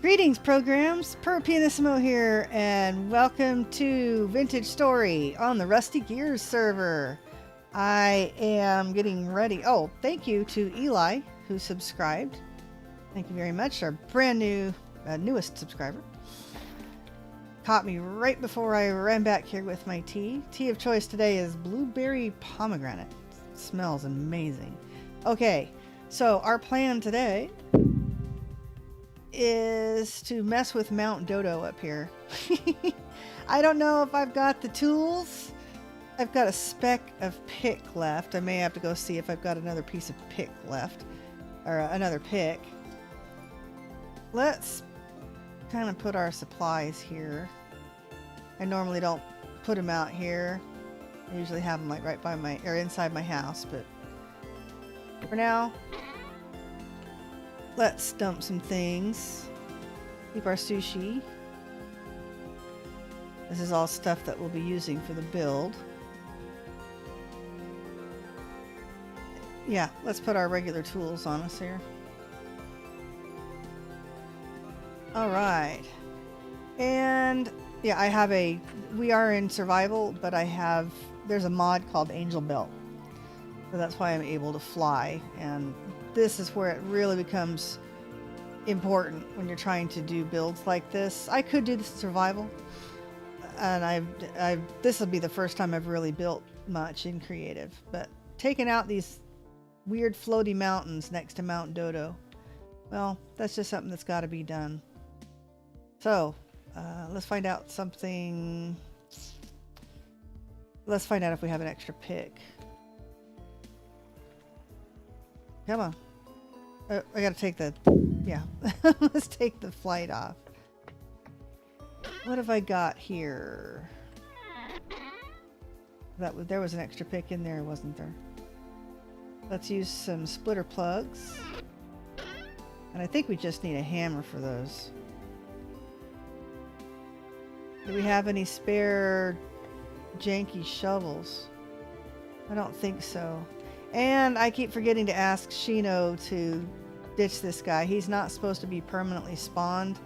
Greetings, programs. Per Pianissimo here, and welcome to Vintage Story on the Rusty Gears server. I am getting ready. Oh, thank you to Eli, who subscribed. Thank you very much. Our brand new, newest subscriber. Caught me right before I ran back here with my tea. Tea of choice today is blueberry pomegranate. It smells amazing. Okay, so our plan today is to mess with Mount Dodo up here. I don't know if I've got the tools. I've got a speck of pick left. I may have to go see if I've got another piece of pick left, or another pick. Let's kind of put our supplies here. I normally don't put them out here. I usually have them like right by my, or inside my house, but for now, let's dump some things. Keep our sushi. This is all stuff that we'll be using for the build. Yeah, let's put our regular tools on us here. Alright. And yeah, I have we are in survival, but there's a mod called Angel Belt. So that's why I'm able to fly, and this is where it really becomes important when you're trying to do builds like this. I could do the survival, and this will be the first time I've really built much in creative, but taking out these weird floaty mountains next to Mount Dodo, well, that's just something that's got to be done. So let's find out something. Let's find out if we have an extra pick. Come on. I gotta take the... Yeah. Let's take the flight off. What have I got here? There was an extra pick in there, wasn't there? Let's use some splitter plugs. And I think we just need a hammer for those. Do we have any spare janky shovels? I don't think so. And I keep forgetting to ask Shino to ditch this guy. He's not supposed to be permanently spawned,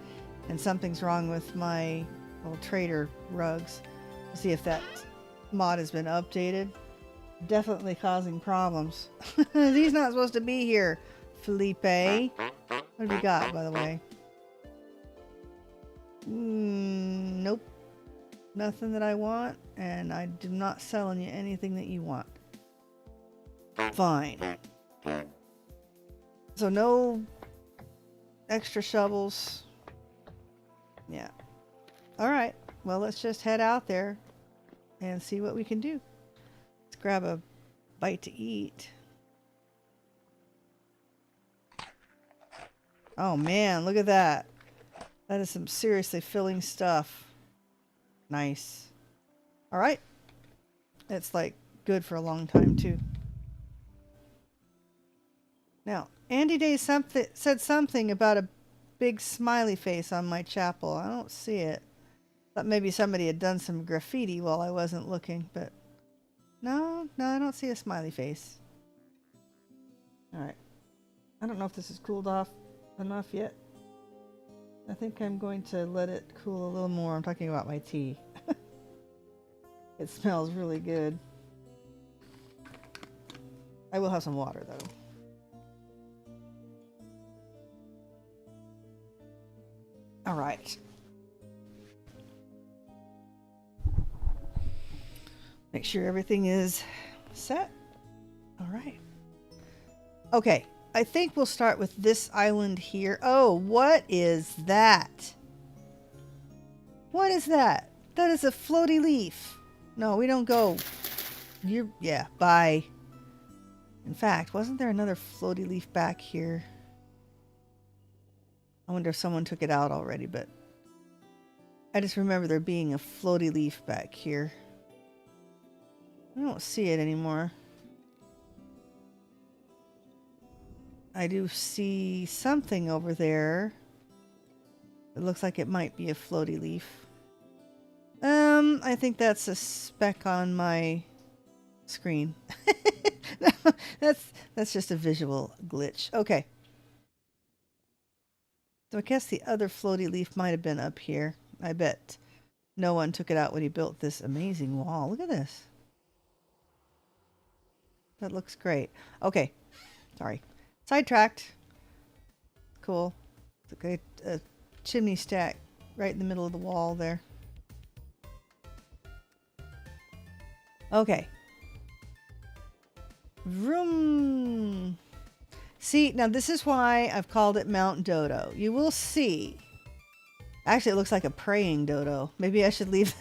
and something's wrong with my little trader rugs. Let's see if that mod has been updated. Definitely causing problems. He's not supposed to be here, Felipe. What have you got, by the way? Nope. Nothing that I want, and I'm not selling you anything that you want. Fine. So no extra shovels. Yeah. Alright. Well, let's just head out there and see what we can do. Let's grab a bite to eat. Oh man, look at that. That is some seriously filling stuff. Nice. Alright. It's like good for a long time too. Now, Andy Day said something about a big smiley face on my chapel. I don't see it. Thought maybe somebody had done some graffiti while I wasn't looking, but no, I don't see a smiley face. Alright. I don't know if this is cooled off enough yet. I think I'm going to let it cool a little more. I'm talking about my tea. It smells really good. I will have some water though. All right. Make sure everything is set. All right. Okay. I think we'll start with this island here. Oh, what is that? What is that? That is a floaty leaf. No, we don't go. Yeah, bye. In fact, wasn't there another floaty leaf back here? I wonder if someone took it out already, but I just remember there being a floaty leaf back here. I don't see it anymore. I do see something over there. It looks like it might be a floaty leaf. I think that's a speck on my screen. That's just a visual glitch. Okay. So I guess the other floaty leaf might have been up here. I bet no one took it out when he built this amazing wall. Look at this. That looks great. Okay. Sorry. Sidetracked. Cool. It's a chimney stack right in the middle of the wall there. Okay. Vroom. See, now this is why I've called it Mount Dodo. You will see. Actually, it looks like a praying dodo. Maybe I should leave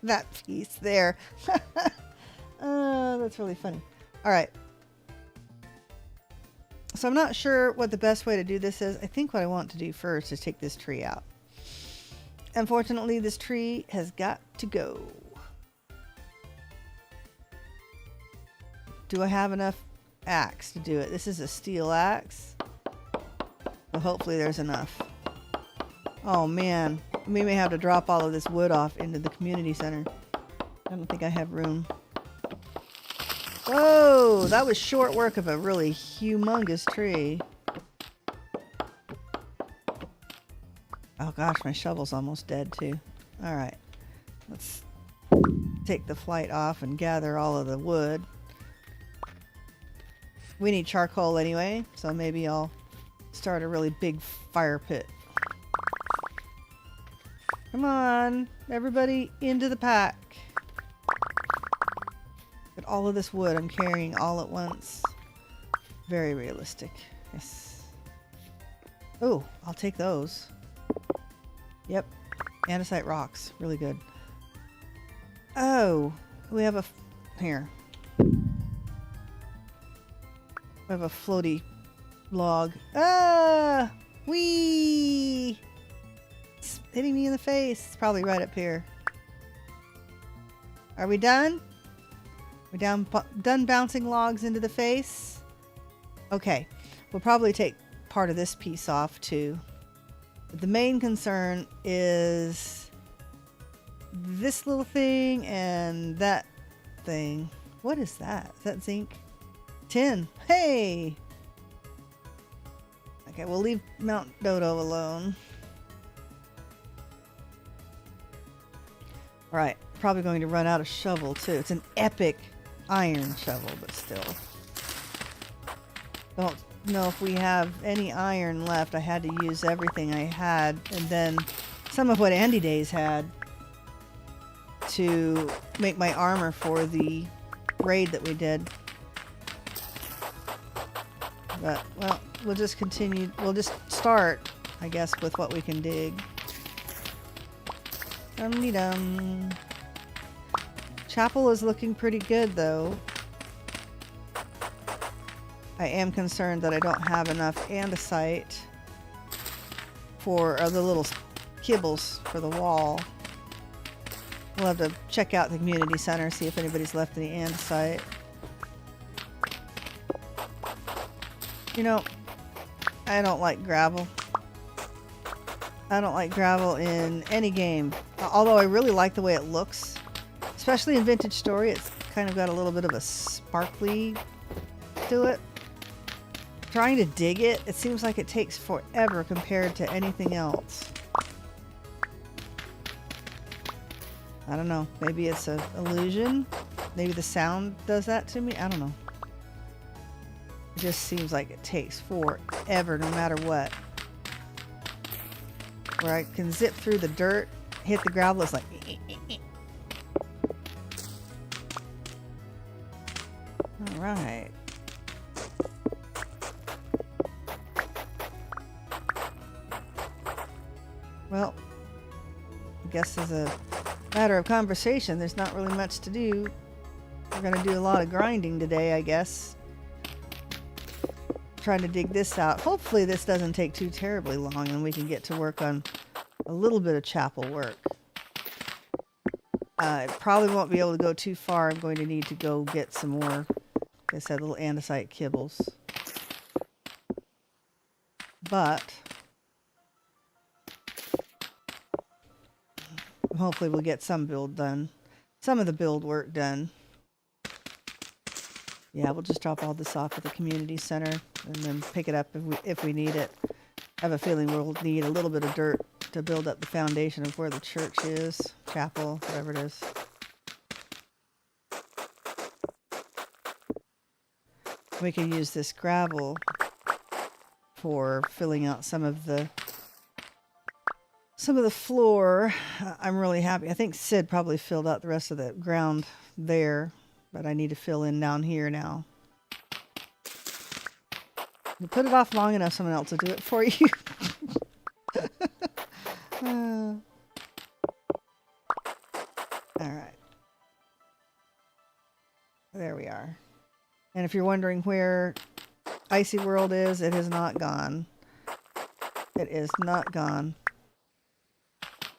that piece there. That's really funny. All right. So I'm not sure what the best way to do this is. I think what I want to do first is take this tree out. Unfortunately, this tree has got to go. Do I have enough axe to do it? This is a steel axe. Well, hopefully there's enough. Oh man, we may have to drop all of this wood off into the community center. I don't think I have room. Whoa, that was short work of a really humongous tree. Oh gosh, my shovel's almost dead too. All right, let's take the flight off and gather all of the wood. We need charcoal anyway, so maybe I'll start a really big fire pit. Come on, everybody into the pack. But all of this wood I'm carrying all at once. Very realistic. Yes. Oh, I'll take those. Yep. Andesite rocks. Really good. Oh, we have a... Here. We have a floaty log. Ah! Whee! It's hitting me in the face. It's probably right up here. Are we done? We're done bouncing logs into the face? Okay. We'll probably take part of this piece off too. But the main concern is this little thing and that thing. What is that? Is that zinc? Tin. Hey! Okay, we'll leave Mount Dodo alone. Alright, probably going to run out of shovel too. It's an epic iron shovel, but still. Don't know if we have any iron left. I had to use everything I had, and then some of what Andy Days had to make my armor for the raid that we did. But, well, we'll just continue. We'll just start, I guess, with what we can dig. Dum-de-dum. Chapel is looking pretty good, though. I am concerned that I don't have enough andesite for the little kibbles for the wall. We'll have to check out the community center, see if anybody's left any andesite. You know, I don't like gravel. I don't like gravel in any game. Although I really like the way it looks. Especially in Vintage Story, it's kind of got a little bit of a sparkly to it. Trying to dig it, it seems like it takes forever compared to anything else. I don't know. Maybe it's an illusion. Maybe the sound does that to me. I don't know. It just seems like it takes forever no matter what. Where I can zip through the dirt, hit the gravel, it's like... Alright. Well, I guess as a matter of conversation, there's not really much to do. We're going to do a lot of grinding today, I guess. Trying to dig this out. Hopefully this doesn't take too terribly long and we can get to work on a little bit of chapel work. I probably won't be able to go too far. I'm going to need to go get some more, like I said, little andesite kibbles. But hopefully we'll get some build done. Some of the build work done. Yeah, we'll just drop all this off at the community center and then pick it up if we need it. I have a feeling we'll need a little bit of dirt to build up the foundation of where the church is, chapel, whatever it is. We can use this gravel for filling out some of the floor. I'm really happy. I think Sid probably filled out the rest of the ground there, but I need to fill in down here now. You put it off long enough, someone else will do it for you. All right. There we are. And if you're wondering where Icy World is, it has not gone. It is not gone.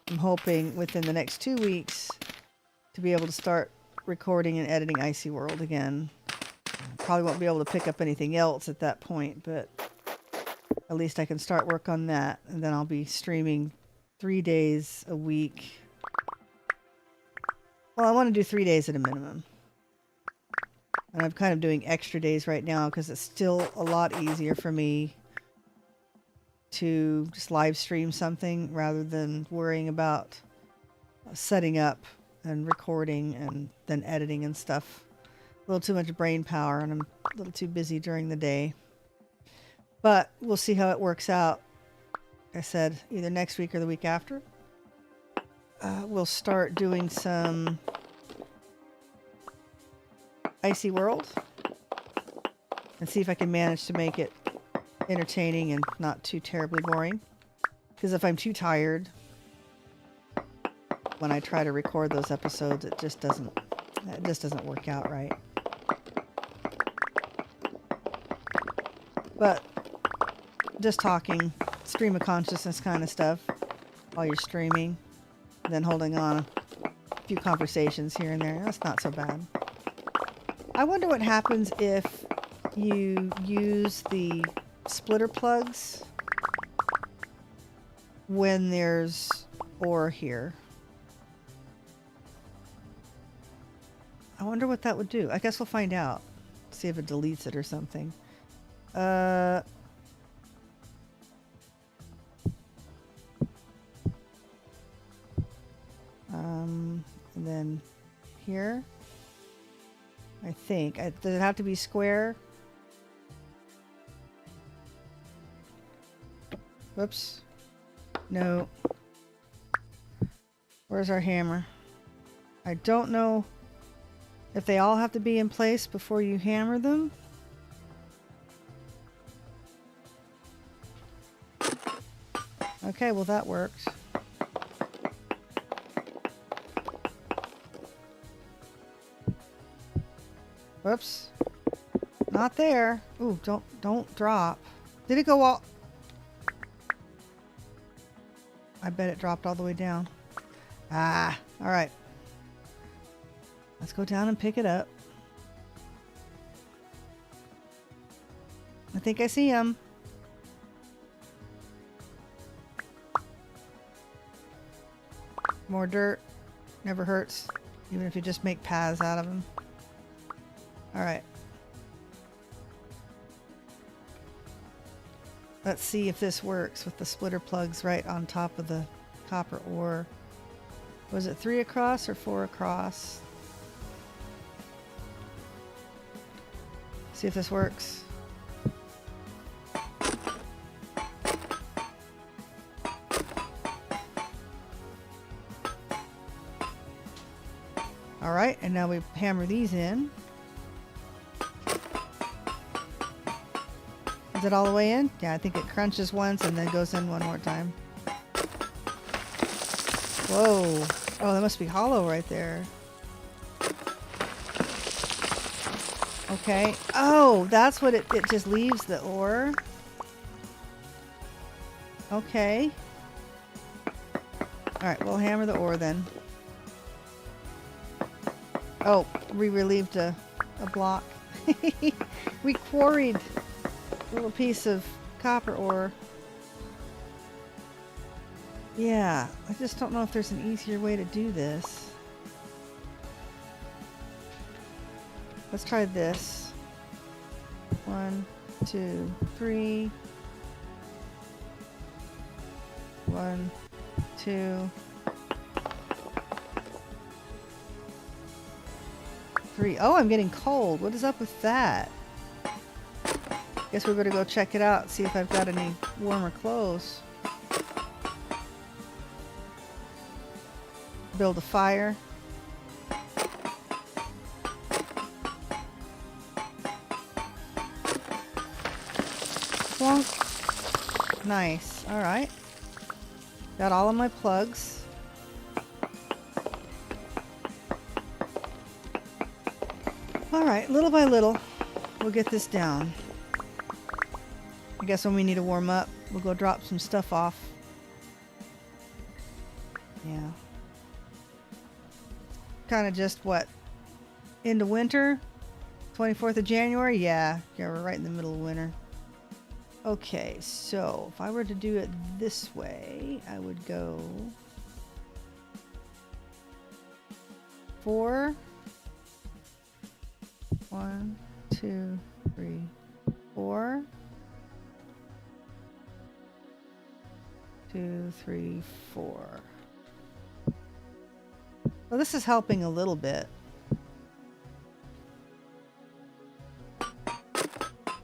I'm hoping within the next 2 weeks to be able to start recording and editing Icy World again. Probably won't be able to pick up anything else at that point, but at least I can start work on that, and then I'll be streaming 3 days a week. Well, I want to do 3 days at a minimum. And I'm kind of doing extra days right now because it's still a lot easier for me to just live stream something rather than worrying about setting up and recording and then editing and stuff. A little too much brain power, and I'm a little too busy during the day. But we'll see how it works out. Like I said, either next week or the week after. We'll start doing some Icy World and see if I can manage to make it entertaining and not too terribly boring. Because if I'm too tired when I try to record those episodes, it just doesn't work out right. But just talking stream of consciousness kind of stuff while you're streaming, and then holding on a few conversations here and there, that's not so bad. I wonder what happens if you use the splitter plugs when there's ore here. I wonder what that would do. I guess we'll find out. See if it deletes it or something. And then here, I think. Does it have to be square? Whoops. No. Where's our hammer? I don't know if they all have to be in place before you hammer them. Okay, well that works. Whoops. Not there. Ooh, don't drop. Did it go all... I bet it dropped all the way down. Ah, all right. Let's go down and pick it up. I think I see him. More dirt. Never hurts. Even if you just make paths out of them. Alright. Let's see if this works with the splitter plugs right on top of the copper ore. Was it 3 across or 4 across? See if this works. Alright, and now we hammer these in. Is it all the way in? Yeah, I think it crunches once and then goes in one more time. Whoa. Oh, that must be hollow right there. Okay. Oh, that's what it just leaves the ore. Okay. Alright, we'll hammer the ore then. Oh, we relieved a block. We quarried a little piece of copper ore. Yeah, I just don't know if there's an easier way to do this. Let's try this. 1, 2, 3. 1, 2, 3. Oh, I'm getting cold. What is up with that? Guess we better go check it out, see if I've got any warmer clothes. Build a fire. Plunk. Nice. Alright. Got all of my plugs. Alright, little by little, we'll get this down. I guess when we need to warm up, we'll go drop some stuff off. Yeah. Kind of just what? Into winter? 24th of January? Yeah, we're right in the middle of winter. Okay, so if I were to do it this way, I would go 4. 1, 2, 3, 4. 2, 3, 4. Well, this is helping a little bit.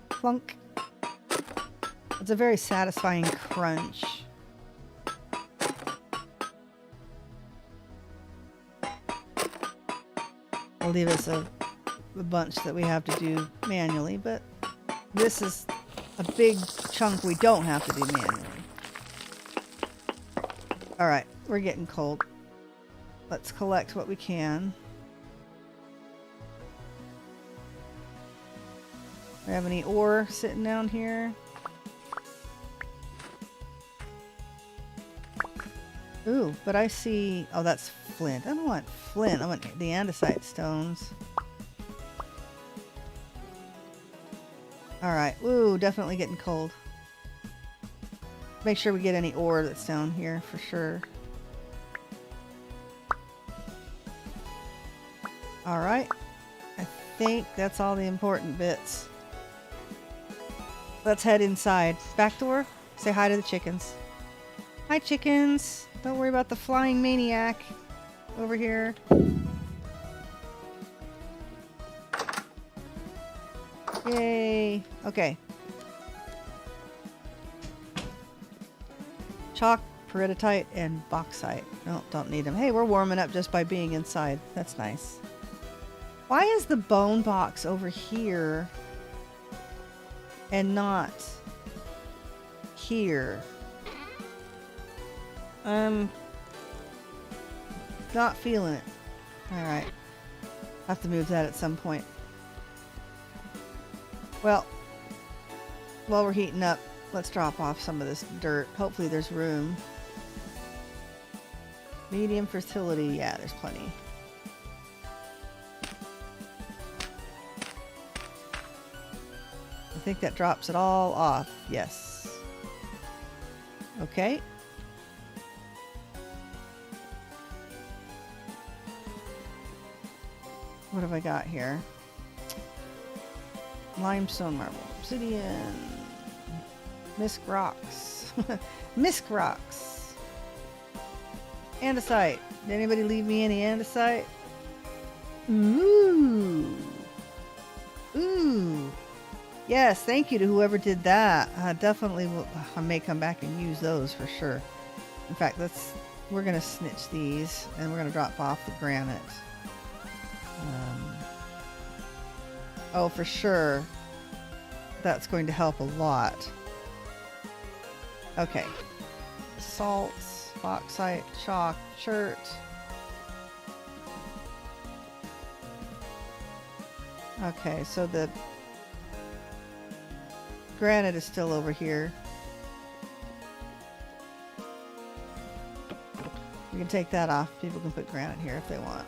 Plunk. It's a very satisfying crunch. I'll leave us a bunch that we have to do manually, but this is a big chunk we don't have to do manually. Alright, we're getting cold. Let's collect what we can. We have any ore sitting down here? Ooh, but I see... Oh, that's flint. I don't want flint. I want the andesite stones. Alright. Ooh, definitely getting cold. Make sure we get any ore that's down here for sure. Alright. I think that's all the important bits. Let's head inside. Back door. Say hi to the chickens. Hi, chickens. Don't worry about the flying maniac over here. Yay. Okay. Chalk, peridotite, and bauxite. No, don't need them. Hey, we're warming up just by being inside. That's nice. Why is the bone box over here and not here? Not feeling it. Alright. Have to move that at some point. Well, while we're heating up, let's drop off some of this dirt. Hopefully there's room. Medium fertility. Yeah, there's plenty. I think that drops it all off. Yes. Okay. What have I got here? Limestone, marble, obsidian, misc rocks. Misc rocks. Andesite. Did anybody leave me any andesite? Ooh. Ooh. Yes, thank you to whoever did that. Definitely will, I may come back and use those for sure. In fact, we're going to snitch these and we're going to drop off the granite. Oh, for sure. That's going to help a lot. Okay. Salts, bauxite, chalk, chert. Okay, so the granite is still over here. We can take that off. People can put granite here if they want.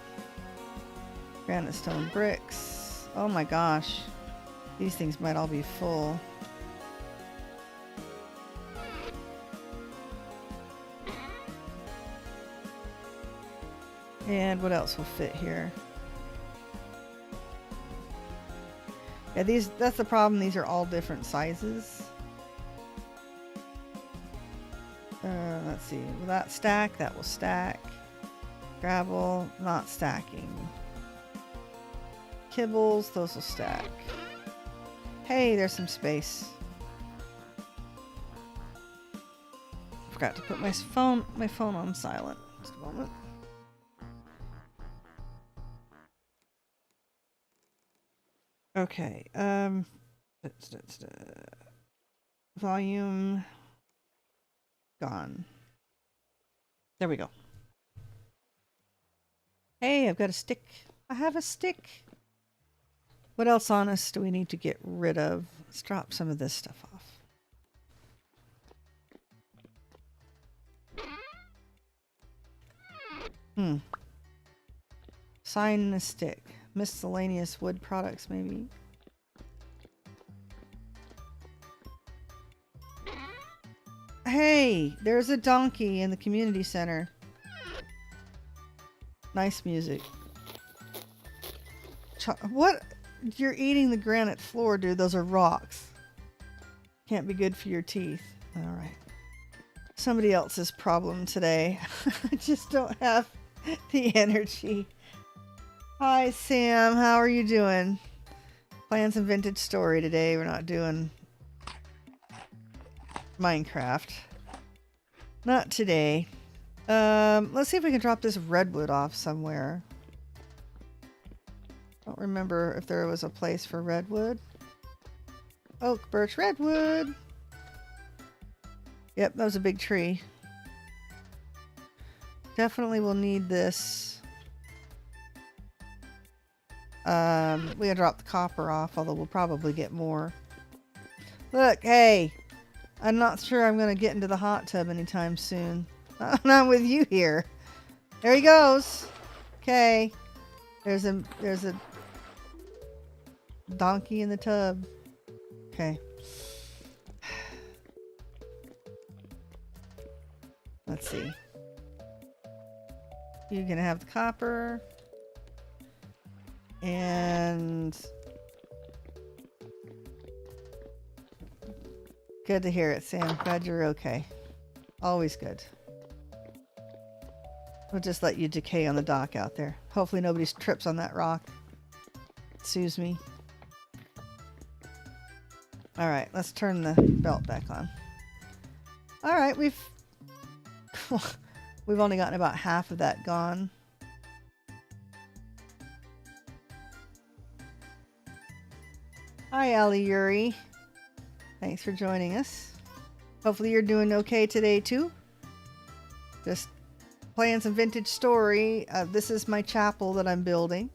Granite stone bricks. Oh my gosh. These things might all be full. And what else will fit here? Yeah, that's the problem. These are all different sizes. Let's see. Will that stack? That will stack. Gravel, not stacking. Kibbles, those will stack. Hey, there's some space. Forgot to put my phone on silent. Just a moment. Okay. Volume gone. There we go. Hey, I've got a stick. I have a stick. What else on us do we need to get rid of? Let's drop some of this stuff off. Sign and a stick. Miscellaneous wood products, maybe. Hey, there's a donkey in the community center. Nice music. What? You're eating the granite floor, dude. Those are rocks. Can't be good for your teeth. All right. Somebody else's problem today. I just don't have the energy. Hi, Sam. How are you doing? Playing some vintage story today. We're not doing Minecraft. Not today. Let's see if we can drop this redwood off somewhere. Don't remember if there was a place for redwood. Oak, birch, redwood. Yep, that was a big tree. Definitely will need this. We gotta drop the copper off, although we'll probably get more. Look, hey! I'm not sure I'm gonna get into the hot tub anytime soon. Not with you here. There he goes. Okay. There's a donkey in the tub. Okay. Let's see. You're gonna have the copper. And good to hear it, Sam. Glad you're okay. Always good. We'll just let you decay on the dock out there. Hopefully nobody trips on that rock. Sues me. Alright, let's turn the belt back on. Alright, we've only gotten about half of that gone. Hi, Ali Yuri. Thanks for joining us. Hopefully you're doing okay today too. Just playing some vintage story. This is my chapel that I'm building.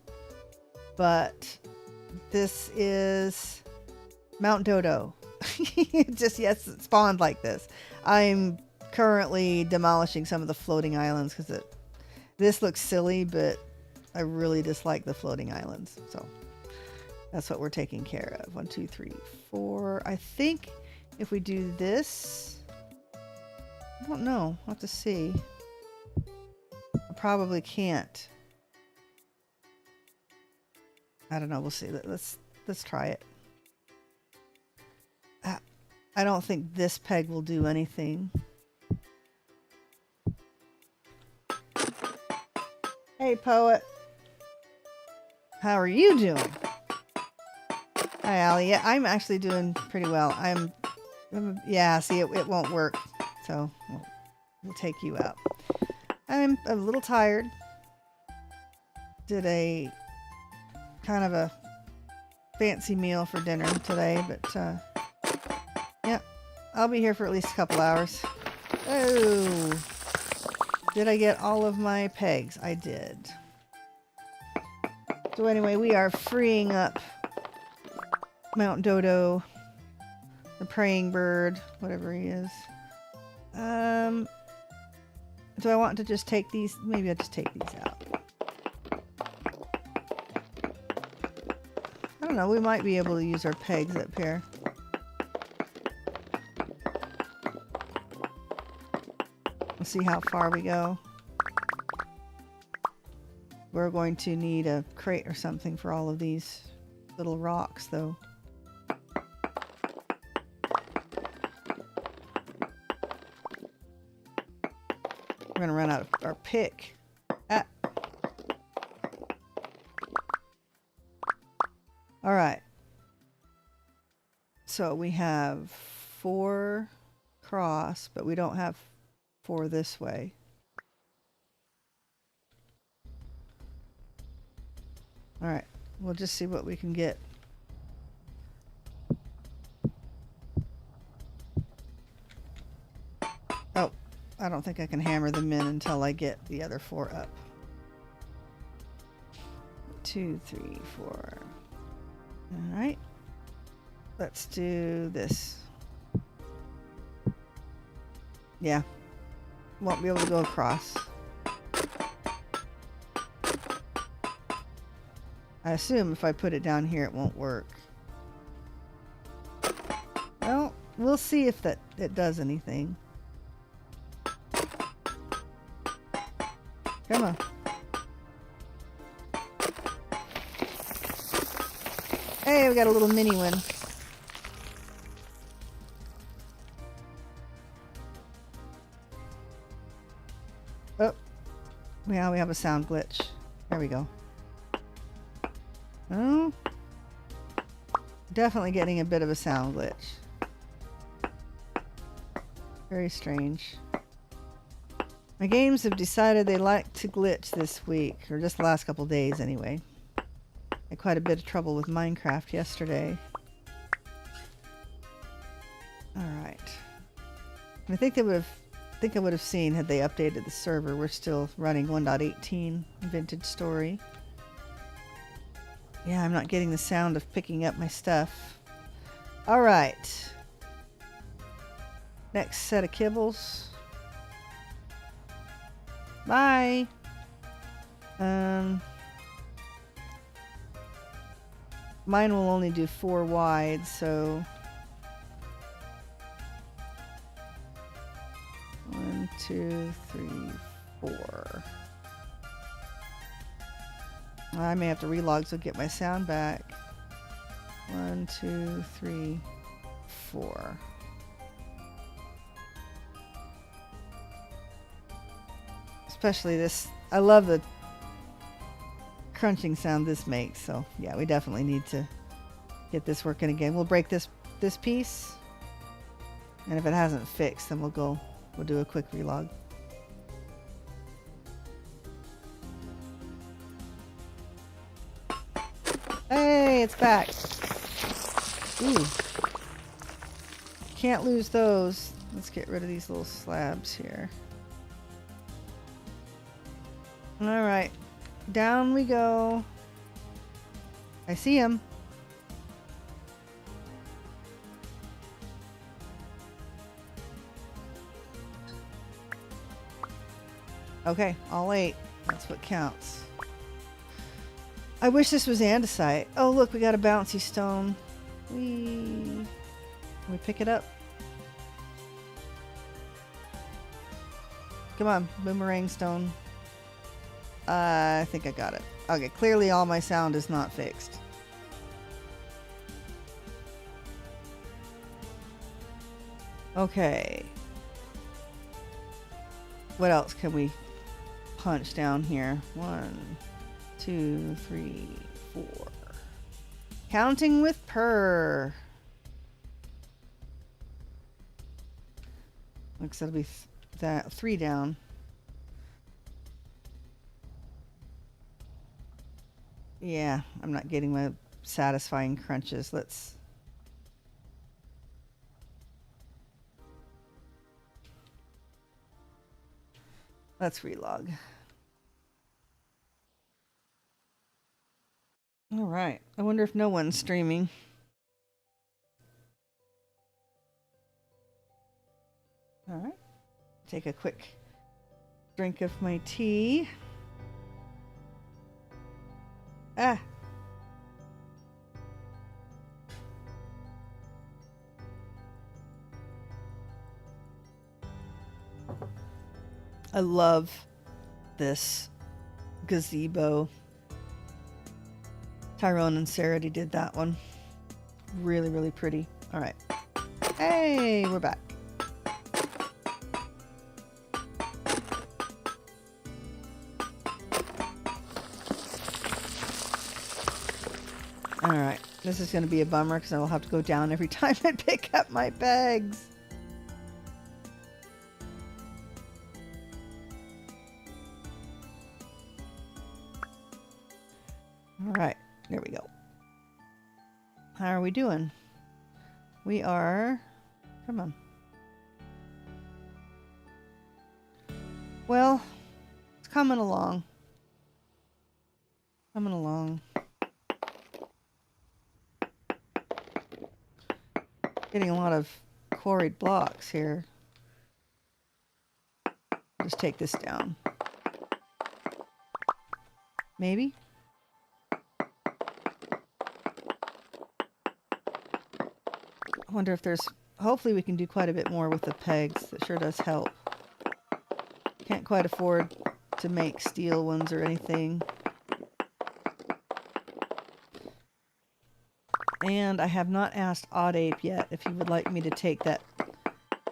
But this is Mount Dodo. Just, yes, it spawned like this. I'm currently demolishing some of the floating islands because this looks silly, but I really dislike the floating islands. So that's what we're taking care of. 1, 2, 3, 4. I think if we do this, I don't know. I'll have to see. I probably can't. I don't know. We'll see. Let's try it. I don't think this peg will do anything. Hey, poet. How are you doing? Hi, Allie. Yeah, I'm actually doing pretty well. Yeah, see, it won't work. So we'll take you out. I'm a little tired. Did a kind of a fancy meal for dinner today, but yeah, I'll be here for at least a couple hours. Oh, did I get all of my pegs? I did. So anyway, we are freeing up Mount Dodo, the praying bird, whatever he is. Do I want to just take these? Maybe I'll just take these out. I don't know, we might be able to use our pegs up here. We'll see how far we go. We're going to need a crate or something for all of these little rocks, though. We're gonna run out of our pick. Ah. All right. So we have 4 cross, but we don't have 4 this way. All right. We'll just see what we can get. Oh, I don't think I can hammer them in until I get the other 4 up. 2, 3, 4. All right. Let's do this. Yeah. Won't be able to go across. I assume if I put it down here, it won't work. Well, we'll see if it does anything. Come on. Hey, we got a little mini one. Oh, yeah, we have a sound glitch. There we go. Oh, definitely getting a bit of a sound glitch. Very strange. My games have decided they like to glitch this week, or just the last couple days anyway. Had quite a bit of trouble with Minecraft yesterday. Alright. I think I would have seen had they updated the server. We're still running 1.18 Vintage Story. Yeah, I'm not getting the sound of picking up my stuff. Alright. Next set of kibbles. Bye! Mine will only do 4 wide, so 1, 2, 3, 4. I may have to relog so get my sound back. 1, 2, 3, 4. Especially this, I love the crunching sound this makes, so yeah, we definitely need to get this working again. We'll break this piece, and if it hasn't fixed, then we'll do a quick relog. Hey, it's back. Ooh. Can't lose those. Let's get rid of these little slabs here. Alright. Down we go. I see him. Okay, all 8. That's what counts. I wish this was andesite. Oh, look, we got a bouncy stone. Can we pick it up? Come on, boomerang stone. I think I got it. Okay, clearly all my sound is not fixed. Okay. What else can we punch down here? 1, 2, 3, 4. Counting with purr. Looks that'll be that 3 down. Yeah, I'm not getting my satisfying crunches. Let's relog. All right. I wonder if no one's streaming. All right. Take a quick drink of my tea. Ah. I love this gazebo. Tyrone and Sarah did that one. Really, really pretty. All right. Hey, we're back. This is going to be a bummer because I'll have to go down every time I pick up my pegs. All right, there we go. How are we doing? We are... Come on. Well, it's coming along. Coming along. Getting a lot of quarried blocks here. Just take this down. Maybe? I wonder if there's... Hopefully we can do quite a bit more with the pegs. That sure does help. Can't quite afford to make steel ones or anything. And I have not asked Odd Ape yet if he would like me to take that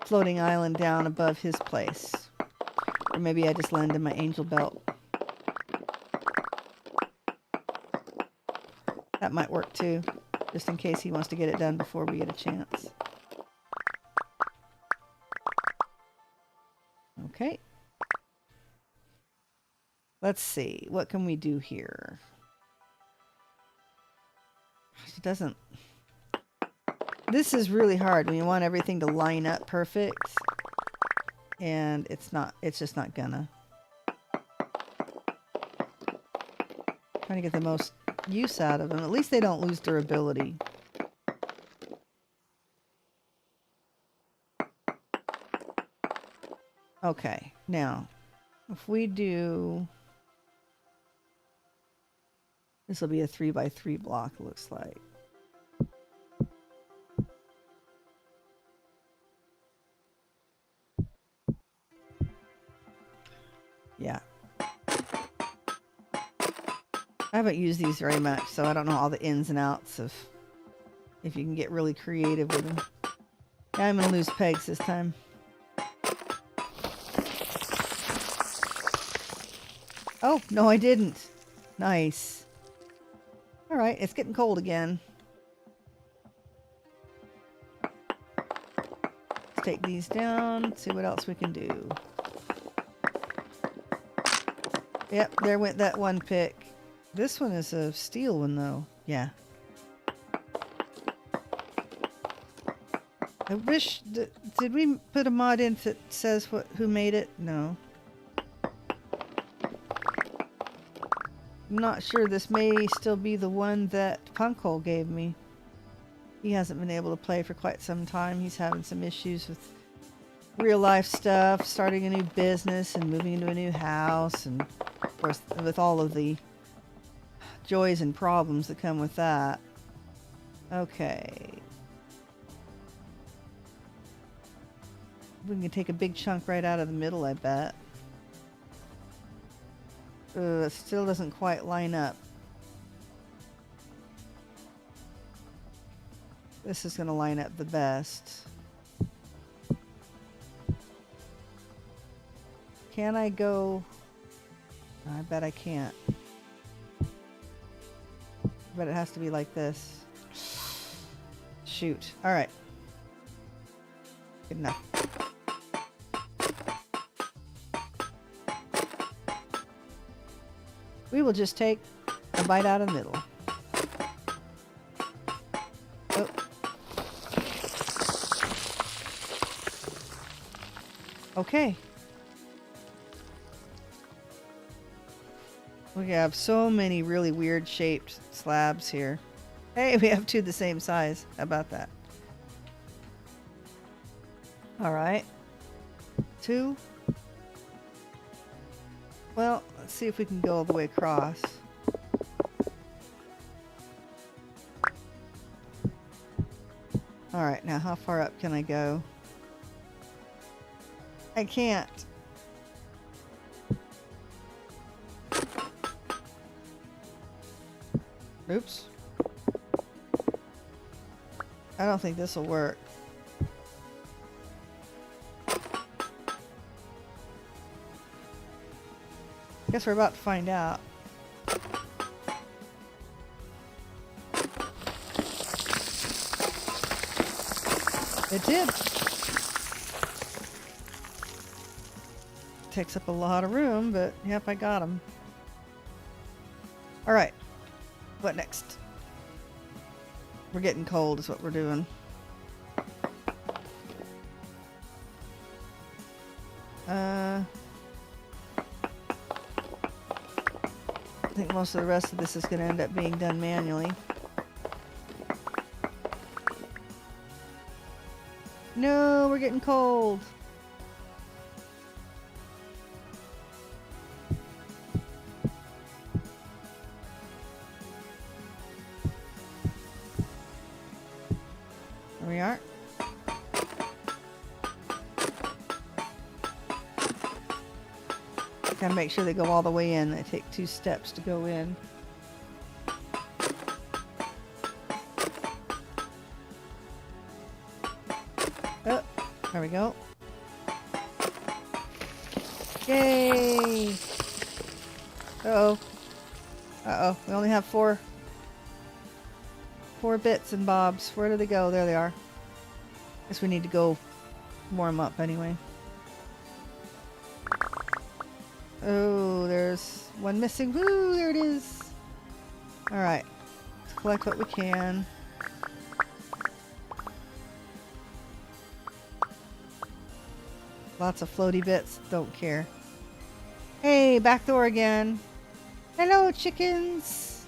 floating island down above his place. Or maybe I just lend him my angel belt. That might work too, just in case he wants to get it done before we get a chance. Okay. Let's see, what can we do here? It doesn't... This is really hard when you want everything to line up perfect. And it's not, it's just not gonna. Trying to get the most use out of them. At least they don't lose durability. Okay, now, if we do... This will be a 3x3 block, it looks like. Yeah. I haven't used these very much, so I don't know all the ins and outs of if you can get really creative with them. Yeah, I'm going to lose pegs this time. Oh, no I didn't. Nice. Alright, it's getting cold again. Let's take these down, see what else we can do. Yep, there went that one pick. This one is a steel one though. Yeah. I wish... Did we put a mod in that says who made it? No. I'm not sure. This may still be the one that Punkhole gave me. He hasn't been able to play for quite some time. He's having some issues with real life stuff, starting a new business and moving into a new house, and of course with all of the joys and problems that come with that. Okay. We can take a big chunk right out of the middle, I bet. It still doesn't quite line up. This is going to line up the best. Can I go? I bet I can't. But it has to be like this. Shoot. All right. Good enough. We will just take a bite out of the middle. Oh. Okay. We have so many really weird shaped slabs here. Hey, we have two the same size. How about that? All right. Two. Well, let's see if we can go all the way across. All right, now how far up can I go? I can't. Oops. I don't think this will work. Guess we're about to find out. It did. Takes up a lot of room, but yep, I got them. All right. What next? We're getting cold is what we're doing. I think most of the rest of this is going to end up being done manually. No, we're getting cold. There we are. Gotta make sure they go all the way in. They take 2 steps to go in. Oh, there we go. Yay! Uh-oh. Uh-oh. We only have four bits and bobs. Where do they go? There they are. Guess we need to go warm up anyway. Oh, there's one missing. Woo, there it is. Alright. Let's collect what we can. Lots of floaty bits. Don't care. Hey, back door again. Hello, chickens.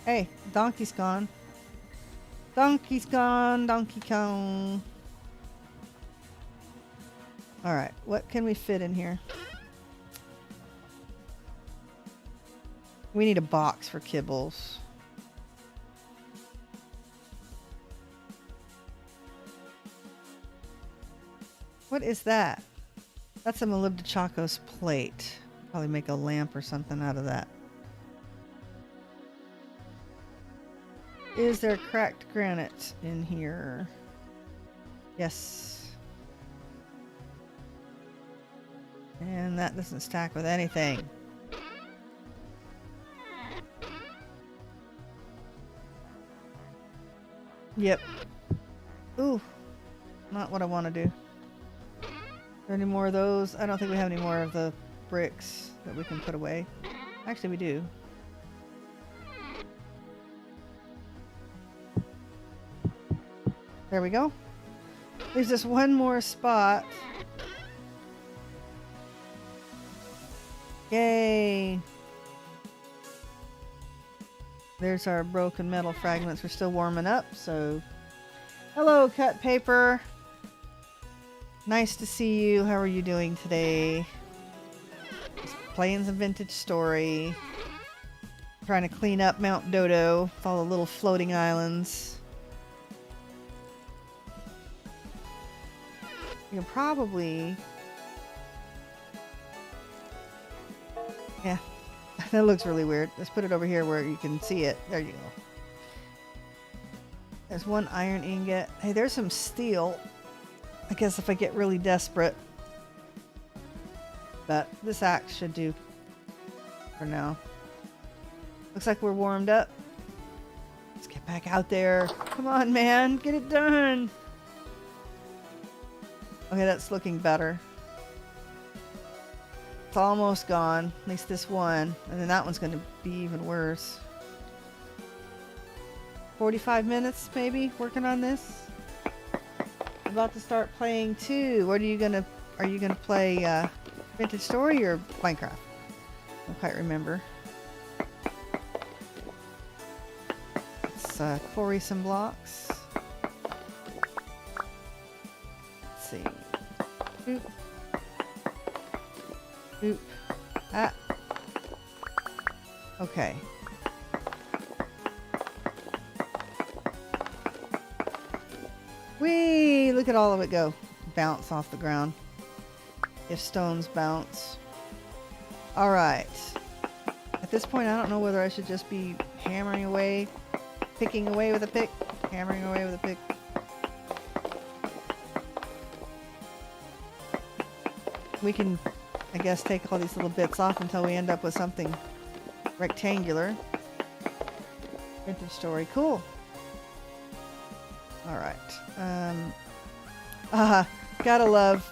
Hey, donkey's gone. Donkey's gone. Donkey Kong. Alright, what can we fit in here? We need a box for kibbles. What is that? That's a Molybdechakos plate. Probably make a lamp or something out of that. Is there cracked granite in here? Yes. And that doesn't stack with anything. Yep. Ooh. Not what I want to do. Are there any more of those? I don't think we have any more of the bricks that we can put away. Actually, we do. There we go. There's just one more spot. Yay! There's our broken metal fragments. We're still warming up, so... Hello, cut paper! Nice to see you. How are you doing today? Just playing some vintage story. Trying to clean up Mount Dodo with all the little floating islands. You can probably... Yeah, that looks really weird. Let's put it over here where you can see it. There you go. There's one iron ingot. Hey, there's some steel. I guess if I get really desperate. But this axe should do for now. Looks like we're warmed up. Let's get back out there. Come on, man. Get it done. Okay, that's looking better. It's almost gone. At least this one. And then that one's going to be even worse. 45 minutes, maybe, working on this. I'm about to start playing too. What are you gonna play Vintage Story or Minecraft? I don't quite remember. Let's quarry some blocks. Let's see. Oop. Oop. Ah. Okay. Whee! Look at all of it go. Bounce off the ground. If stones bounce. Alright. At this point, I don't know whether I should just be hammering away, picking away with a pick, hammering away with a pick. We can, I guess, take all these little bits off until we end up with something rectangular. Vintage story. Cool. All right. Gotta love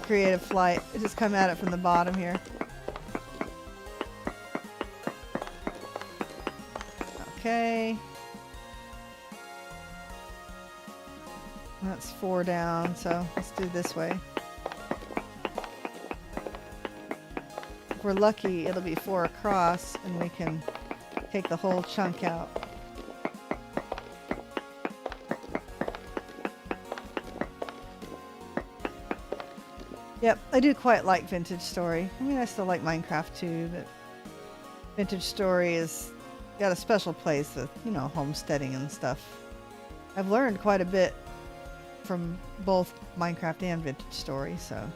creative flight. I just come at it from the bottom here. Okay. That's 4 down, so let's do this way. If we're lucky, it'll be 4 across, and we can take the whole chunk out. Yep, I do quite like Vintage Story. I mean, I still like Minecraft too, but Vintage Story is got a special place with, you know, homesteading and stuff. I've learned quite a bit from both Minecraft and Vintage Story, so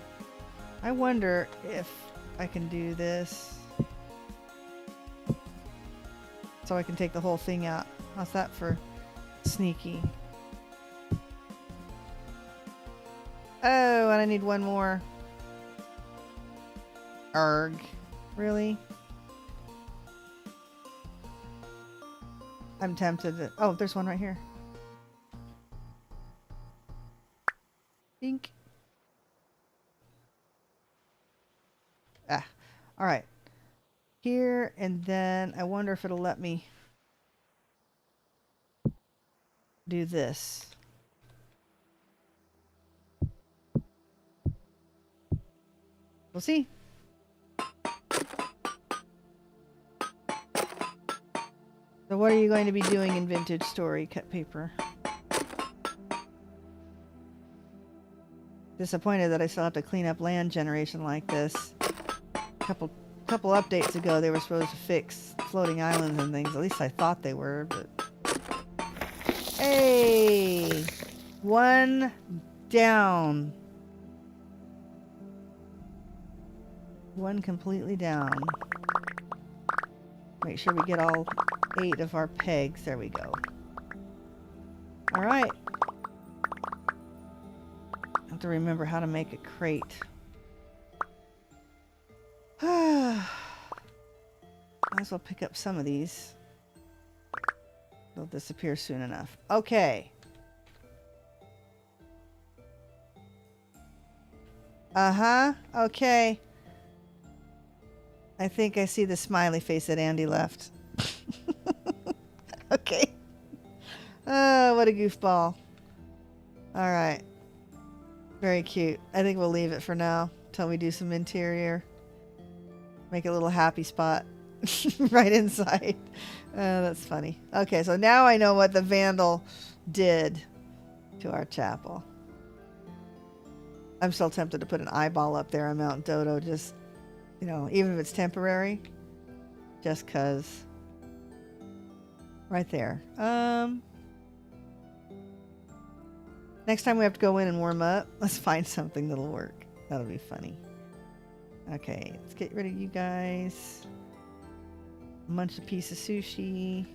I wonder if I can do this so I can take the whole thing out. How's that for sneaky? Oh, and I need one more. Arg. Really? I'm tempted to... Oh, there's one right here. Dink. Ah. Alright. Here, and then I wonder if it'll let me do this. We'll see. So what are you going to be doing in Vintage Story, Cut Paper? Disappointed that I still have to clean up land generation like this. Couple updates ago, they were supposed to fix floating islands and things. At least I thought they were, but... Hey! 1 down. 1 completely down. Make sure we get all 8 of our pegs. There we go. Alright. I have to remember how to make a crate. Might as well pick up some of these. They'll disappear soon enough. Okay. Uh-huh. Okay. I think I see the smiley face that Andy left. Okay. Oh, what a goofball. Alright. Very cute. I think we'll leave it for now until we do some interior. Make a little happy spot right inside. That's funny. Okay, so now I know what the vandal did to our chapel. I'm still tempted to put an eyeball up there on Mount Dodo, just, you know, even if it's temporary, just 'cause. Right there. Next time we have to go in and warm up, let's find something that'll work. That'll be funny. Okay, let's get rid of you guys. Munch a piece of sushi.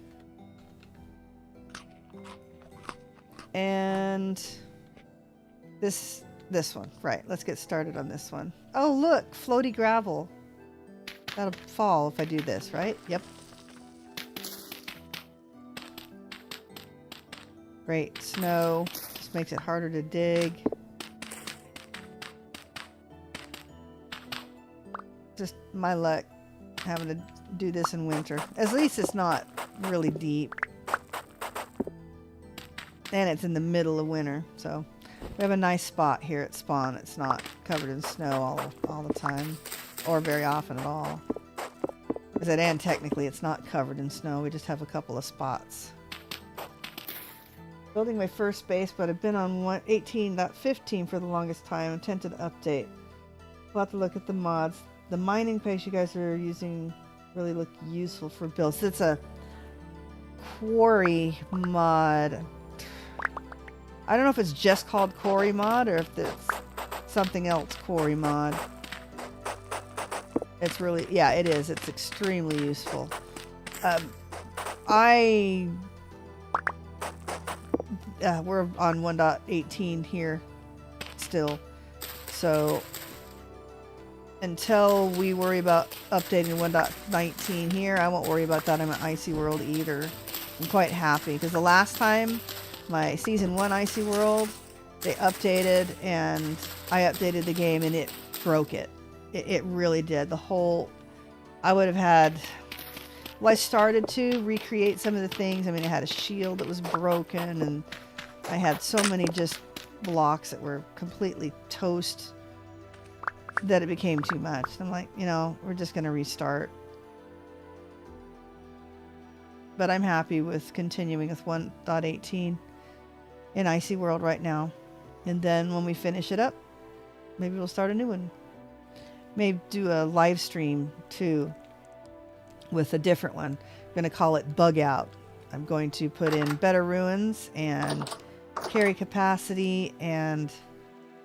And this one. Right, let's get started on this one. Oh, look, floaty gravel. That'll fall if I do this, right? Yep. Great, snow. Just makes it harder to dig. Just my luck having to do this in winter. At least it's not really deep. And it's in the middle of winter, so we have a nice spot here at spawn. It's not covered in snow all the time, or very often at all. And technically it's not covered in snow. We just have a couple of spots. Building my first base, but I've been on 18.15 for the longest time. I'm tempted to update. We'll have to look at the mods. The mining paste you guys are using really look useful for builds. It's a quarry mod. I don't know if it's just called quarry mod or if it's something else quarry mod. It's really, yeah, it is. It's extremely useful. We're on 1.18 here still. So, until we worry about updating 1.19 here, I won't worry about that in my Icy World either. I'm quite happy because the last time my Season 1 Icy World, they updated and I updated the game and it broke it. It really did. The whole... I would have had... Well, I started to recreate some of the things. I mean, I had a shield that was broken and I had so many just blocks that were completely toast that it became too much. I'm like, you know, we're just going to restart. But I'm happy with continuing with 1.18 in Icy World right now. And then when we finish it up, maybe we'll start a new one. Maybe do a live stream too with a different one. I'm going to call it Bug Out. I'm going to put in better ruins and carry capacity and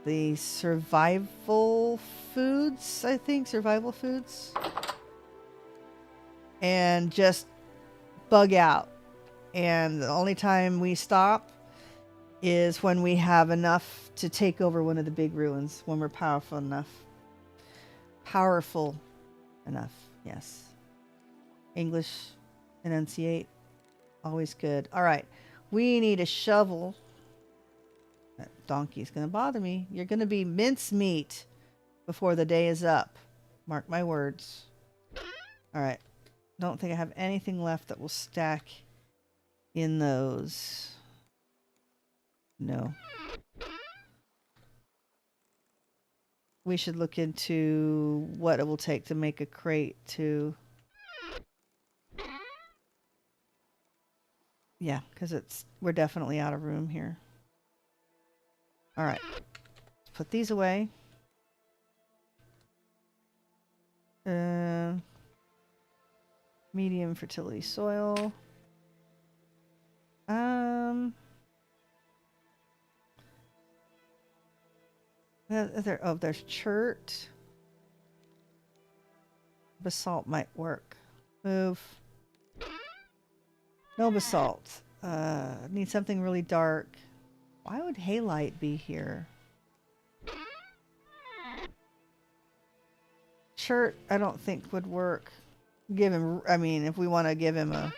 the survival foods, I think. Survival foods. And just bug out. And the only time we stop is when we have enough to take over one of the big ruins. When we're powerful enough. Powerful enough, yes. English, enunciate. Always good. All right. We need a shovel. That donkey's going to bother me. You're going to be mincemeat before the day is up. Mark my words. All right. Don't think I have anything left that will stack in those. No. We should look into what it will take to make a crate too. Yeah, because we're definitely out of room here. All right. Let's put these away. Medium fertility soil. There's chert. Basalt might work. Move. No basalt. Need something really dark. Why would halite be here? Chert, I don't think would work. Give him, I mean, if we want to give him a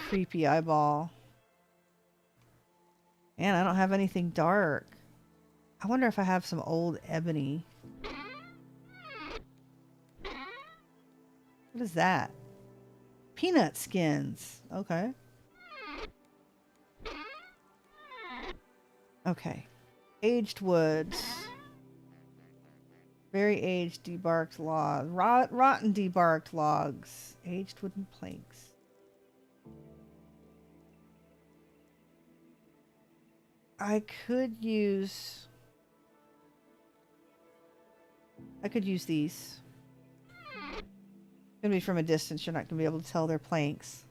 creepy eyeball. Man, I don't have anything dark. I wonder if I have some old ebony. What is that? Peanut skins. Okay. Okay. Aged woods. Very aged debarked logs. Rotten debarked logs. Aged wooden planks. I could use these. Gonna be from a distance. You're not gonna be able to tell they're planks.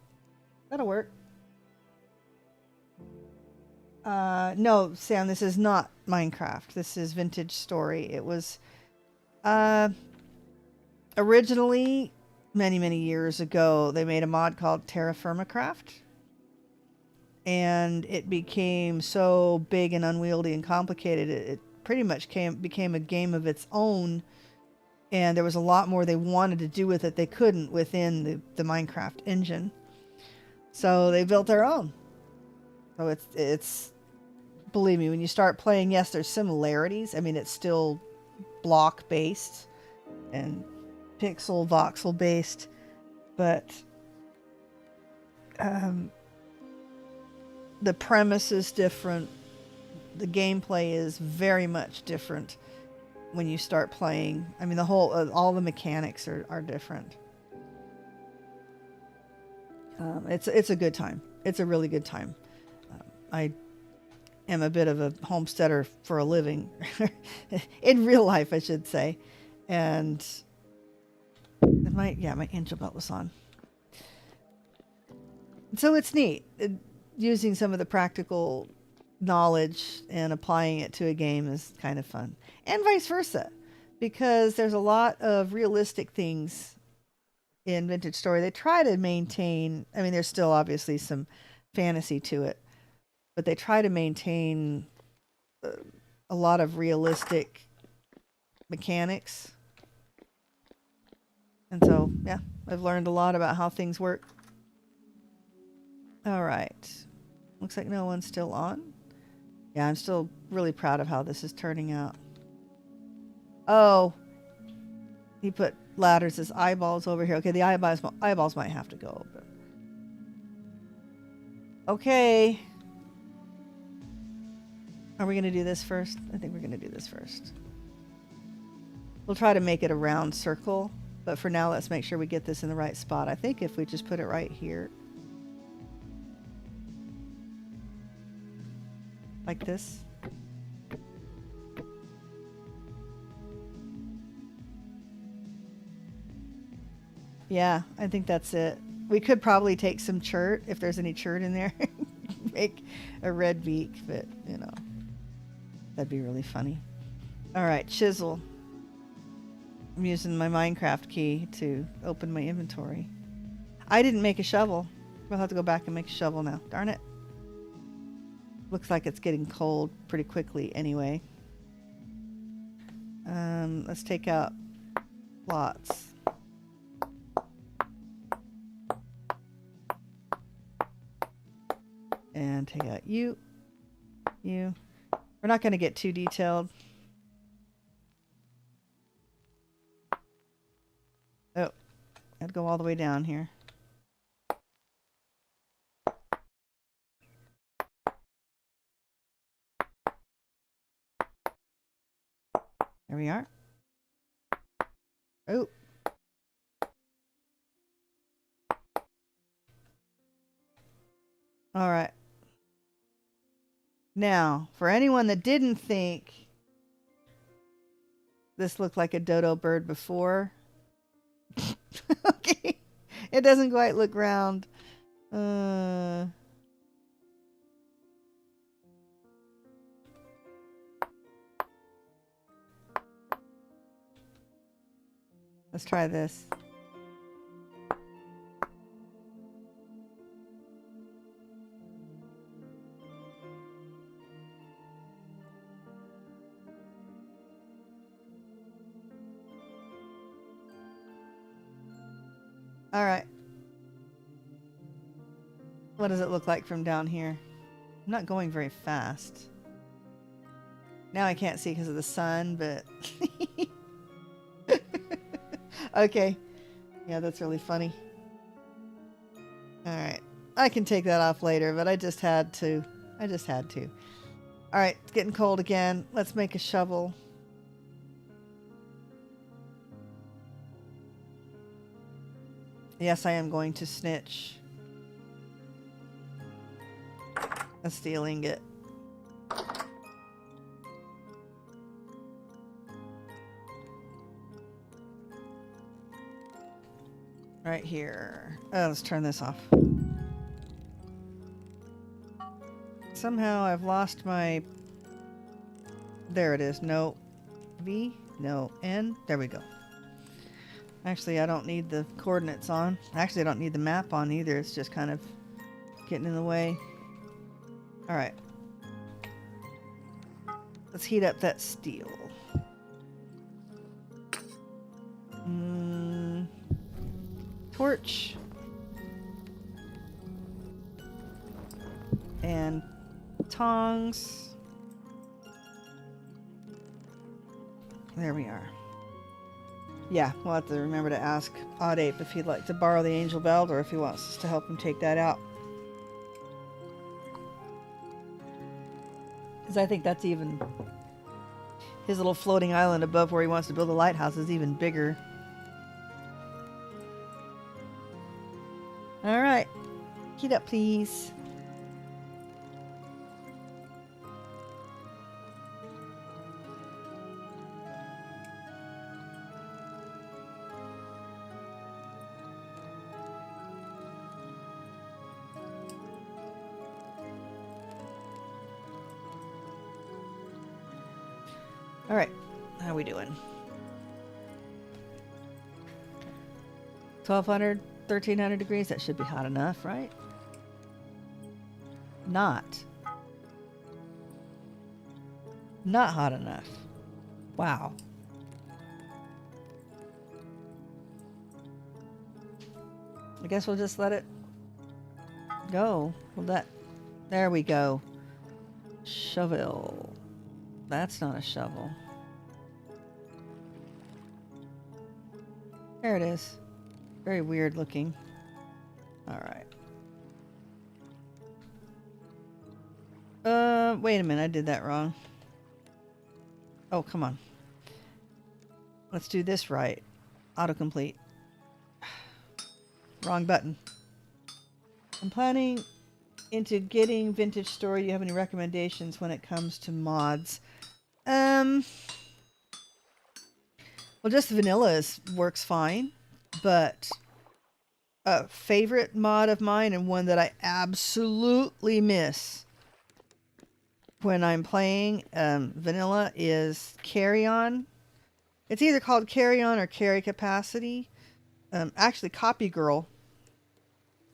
That'll work. No, Sam, this is not Minecraft. This is Vintage Story. It was originally many years ago. They made a mod called Terra Firma Craft, and it became so big and unwieldy and complicated. It pretty much became a game of its own. And there was a lot more they wanted to do with it they couldn't within the Minecraft engine. So they built their own. So it's believe me, when you start playing, yes, there's similarities. I mean, it's still block based and pixel voxel based, but the premise is different. The gameplay is very much different. When you start playing, I mean, all the mechanics are different. It's a good time. It's a really good time. I am a bit of a homesteader for a living, in real life, I should say, and my angel belt was on. So it's neat using some of the practical knowledge and applying it to a game is kind of fun, and vice versa, because there's a lot of realistic things in Vintage Story. They try to maintain, I mean, there's still obviously some fantasy to it, but they try to maintain a lot of realistic mechanics And so, yeah, I've learned a lot about how things work. All right. Looks like no one's still on. Yeah, I'm still really proud of how this is turning out. Oh, he put ladders as eyeballs over here. Okay, the eyeballs might have to go. But... Okay. Are we going to do this first? I think we're going to do this first. We'll try to make it a round circle, but for now, let's make sure we get this in the right spot. I think if we just put it right here, like this. Yeah, I think that's it. We could probably take some chert, if there's any chert in there, make a red beak, but, you know, that'd be really funny. All right, chisel. I'm using my Minecraft key to open my inventory. I didn't make a shovel. We'll have to go back and make a shovel now. Darn it. Looks like it's getting cold pretty quickly anyway. Let's take out lots. And take out you. We're not going to get too detailed. Oh, I'd go all the way down here. There we are. Oh. All right. Now, for anyone that didn't think this looked like a dodo bird before, okay, it doesn't quite look round. Let's try this. All right. What does it look like from down here? I'm not going very fast. Now I can't see because of the sun, but... Okay. Yeah, that's really funny. All right. I can take that off later, but I just had to. All right, it's getting cold again. Let's make a shovel. Yes, I am going to snitch a steel ingot. Right here. Oh, let's turn this off. Somehow I've lost my... There it is. No V, no N. There we go. Actually, I don't need the coordinates on. Actually, I don't need the map on either. It's just kind of getting in the way. All right. Let's heat up that steel. Torch. And tongs. There we are. Yeah, we'll have to remember to ask Odd Ape if he'd like to borrow the angel belt or if he wants us to help him take that out. Because I think that's even... His little floating island above where he wants to build a lighthouse is even bigger. Alright. Heat up, please. All right, how are we doing? 1200, 1300 degrees, that should be hot enough, right? Not hot enough. Wow. I guess we'll just let it go. There we go. Shovel. That's not a shovel. There it is. Very weird looking. Alright. Wait a minute, I did that wrong. Oh, come on. Let's do this right. Autocomplete. Wrong button. I'm planning into getting Vintage Story. Do you have any recommendations when it comes to mods? Well, just vanilla works fine, but a favorite mod of mine and one that I absolutely miss when I'm playing vanilla is Carry On. It's either called Carry On or Carry Capacity. Actually, Copy Girl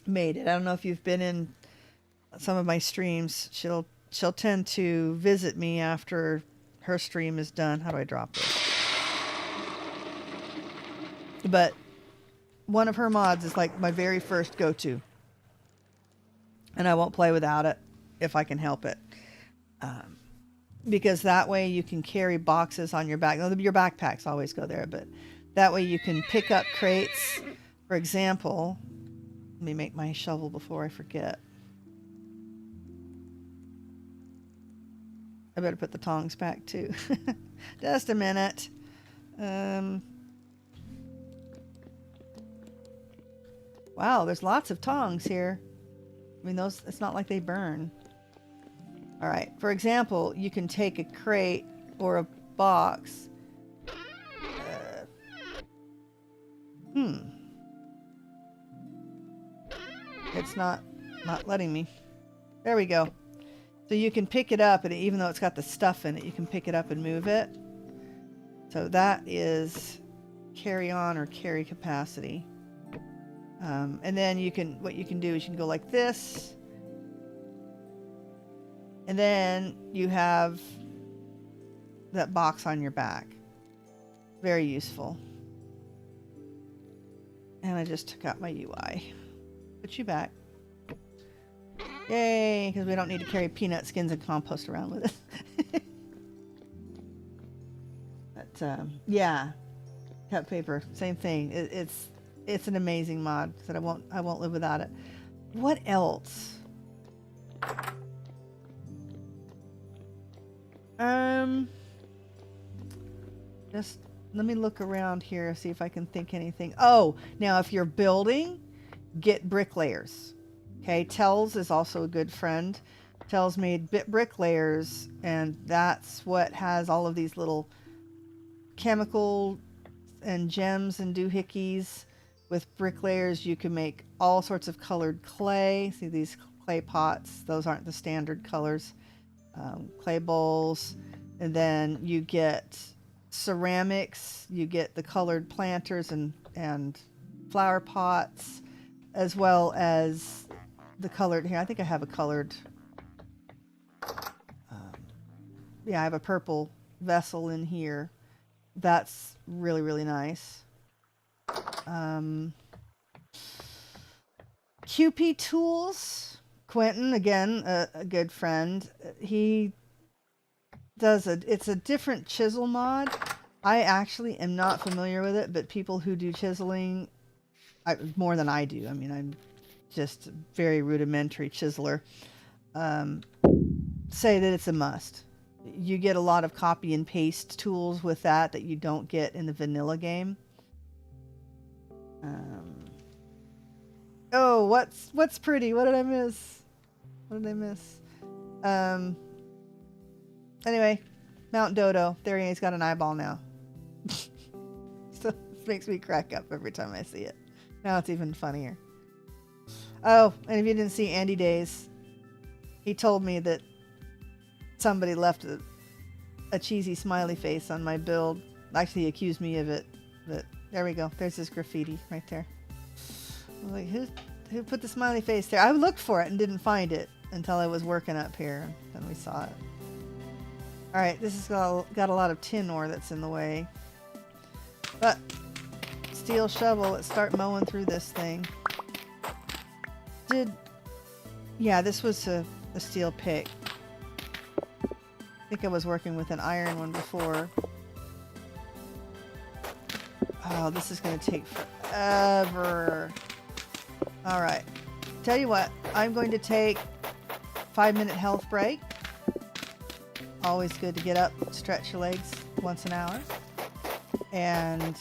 made it. I don't know if you've been in some of my streams. She'll tend to visit me after her stream is done. How do I drop this? But one of her mods is like my very first go-to. And I won't play without it if I can help it. Because that way you can carry boxes on your back. Your backpacks always go there, but that way you can pick up crates. For example, let me make my shovel before I forget. I better put the tongs back too. Just a minute. Wow, there's lots of tongs here. I mean, it's not like they burn. All right, for example, you can take a crate or a box. It's not letting me. There we go. So you can pick it up, and even though it's got the stuff in it, you can pick it up and move it. So that is Carry On or Carry Capacity. And then what you can do is you can go like this. And then you have that box on your back. Very useful. And I just took out my UI. Put you back. Yay, because we don't need to carry peanut skins and compost around with us. But yeah, cut paper, same thing. It's an amazing mod that I won't live without it. What else? Just let me look around here, see if I can think anything. Oh, now if you're building, get bricklayers. Okay, Tells is also a good friend. Tells made bricklayers, and that's what has all of these little chemical and gems and doohickeys. With bricklayers, you can make all sorts of colored clay. See these clay pots? Those aren't the standard colors. Clay bowls, and then you get ceramics. You get the colored planters and flower pots, as well as the colored here. I think I have a colored. Yeah, I have a purple vessel in here. That's really, really nice. QP Tools, Quentin, again, a good friend. He does it's a different chisel mod. I actually am not familiar with it, but people who do chiseling more than I do. I mean, I'm just a very rudimentary chiseler. Say that it's a must. You get a lot of copy and paste tools with that you don't get in the vanilla game. Oh, what's pretty? What did I miss? Anyway, Mount Dodo. There he is. He's got an eyeball now. So it makes me crack up every time I see it. Now it's even funnier. Oh, and if you didn't see Andy Days, he told me that somebody left a cheesy smiley face on my build. Actually, he accused me of it, but there we go. There's his graffiti right there. I was like, who put the smiley face there? I looked for it and didn't find it until I was working up here, and we saw it. All right, this has got a lot of tin ore that's in the way. But steel shovel, let's start mowing through this thing. did... Yeah, this was a steel pick. I think I was working with an iron one before. Oh, this is going to take forever. Alright. Tell you what, I'm going to take 5-minute health break. Always good to get up, stretch your legs once an hour. And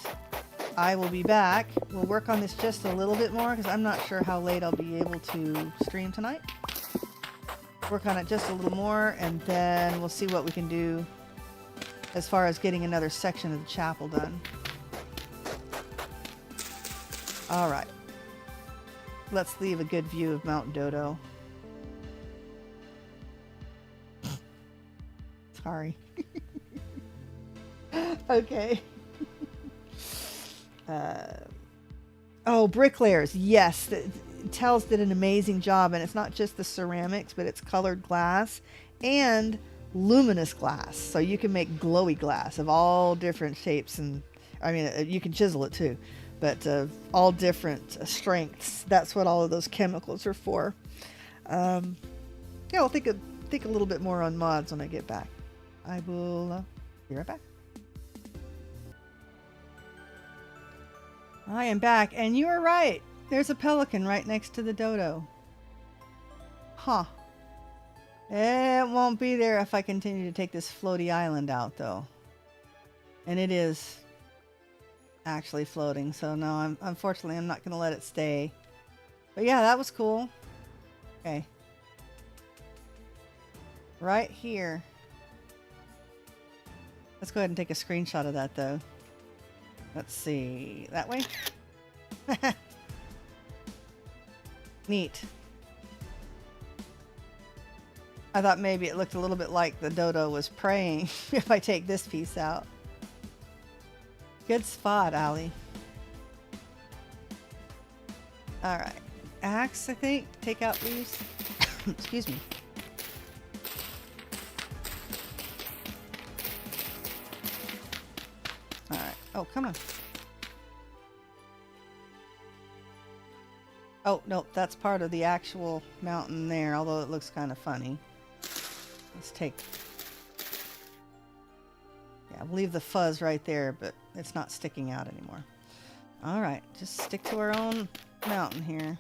I will be back. We'll work on this just a little bit more because I'm not sure how late I'll be able to stream tonight. Work on it just a little more, and then we'll see what we can do as far as getting another section of the chapel done. Alright. Let's leave a good view of Mount Dodo. Sorry. Okay. Oh, bricklayers. Yes. Tels did an amazing job, and it's not just the ceramics, but it's colored glass and luminous glass. So you can make glowy glass of all different shapes, and I mean, you can chisel it too, but all different strengths. That's what all of those chemicals are for. Yeah, I'll think a little bit more on mods when I get back. I will be right back. I am back, and you are right. There's a pelican right next to the dodo. Huh. It won't be there if I continue to take this floaty island out, though. And it is actually floating, so no, unfortunately I'm not going to let it stay. But yeah, that was cool. Okay. Right here. Let's go ahead and take a screenshot of that, though. Let's see. That way? Neat. I thought maybe it looked a little bit like the dodo was praying if I take this piece out. Good spot, Allie. Alright. Axe, I think. Take out leaves. Excuse me. Alright. Oh, come on. Oh, no, that's part of the actual mountain there, although it looks kind of funny. Let's take... Yeah, we'll leave the fuzz right there, but it's not sticking out anymore. Alright, just stick to our own mountain here.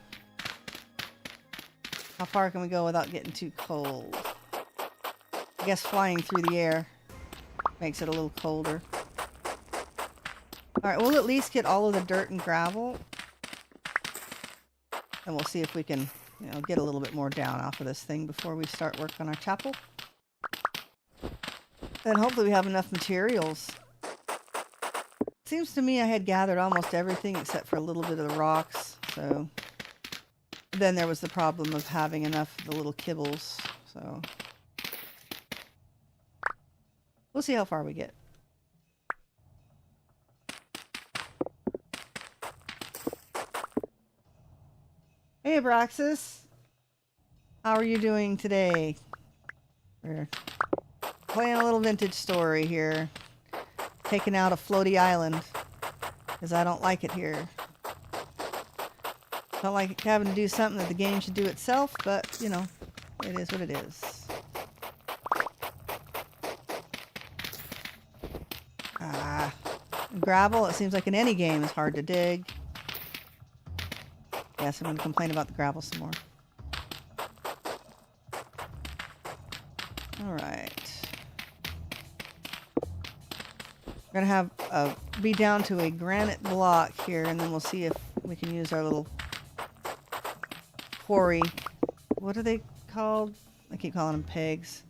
How far can we go without getting too cold? I guess flying through the air makes it a little colder. Alright, we'll at least get all of the dirt and gravel. And we'll see if we can, you know, get a little bit more down off of this thing before we start work on our chapel. Then hopefully we have enough materials. Seems to me I had gathered almost everything except for a little bit of the rocks. So then there was the problem of having enough of the little kibbles. So we'll see how far we get. Hey, Abraxas. How are you doing today? We're playing a little vintage story here. Taking out a floaty island. Because I don't like it here. Don't like having to do something that the game should do itself, but, you know, it is what it is. Gravel, it seems like in any game, is hard to dig. Yes, I'm going to complain about the gravel some more. Alright. We're going to have be down to a granite block here, and then we'll see if we can use our little quarry. What are they called? I keep calling them pegs.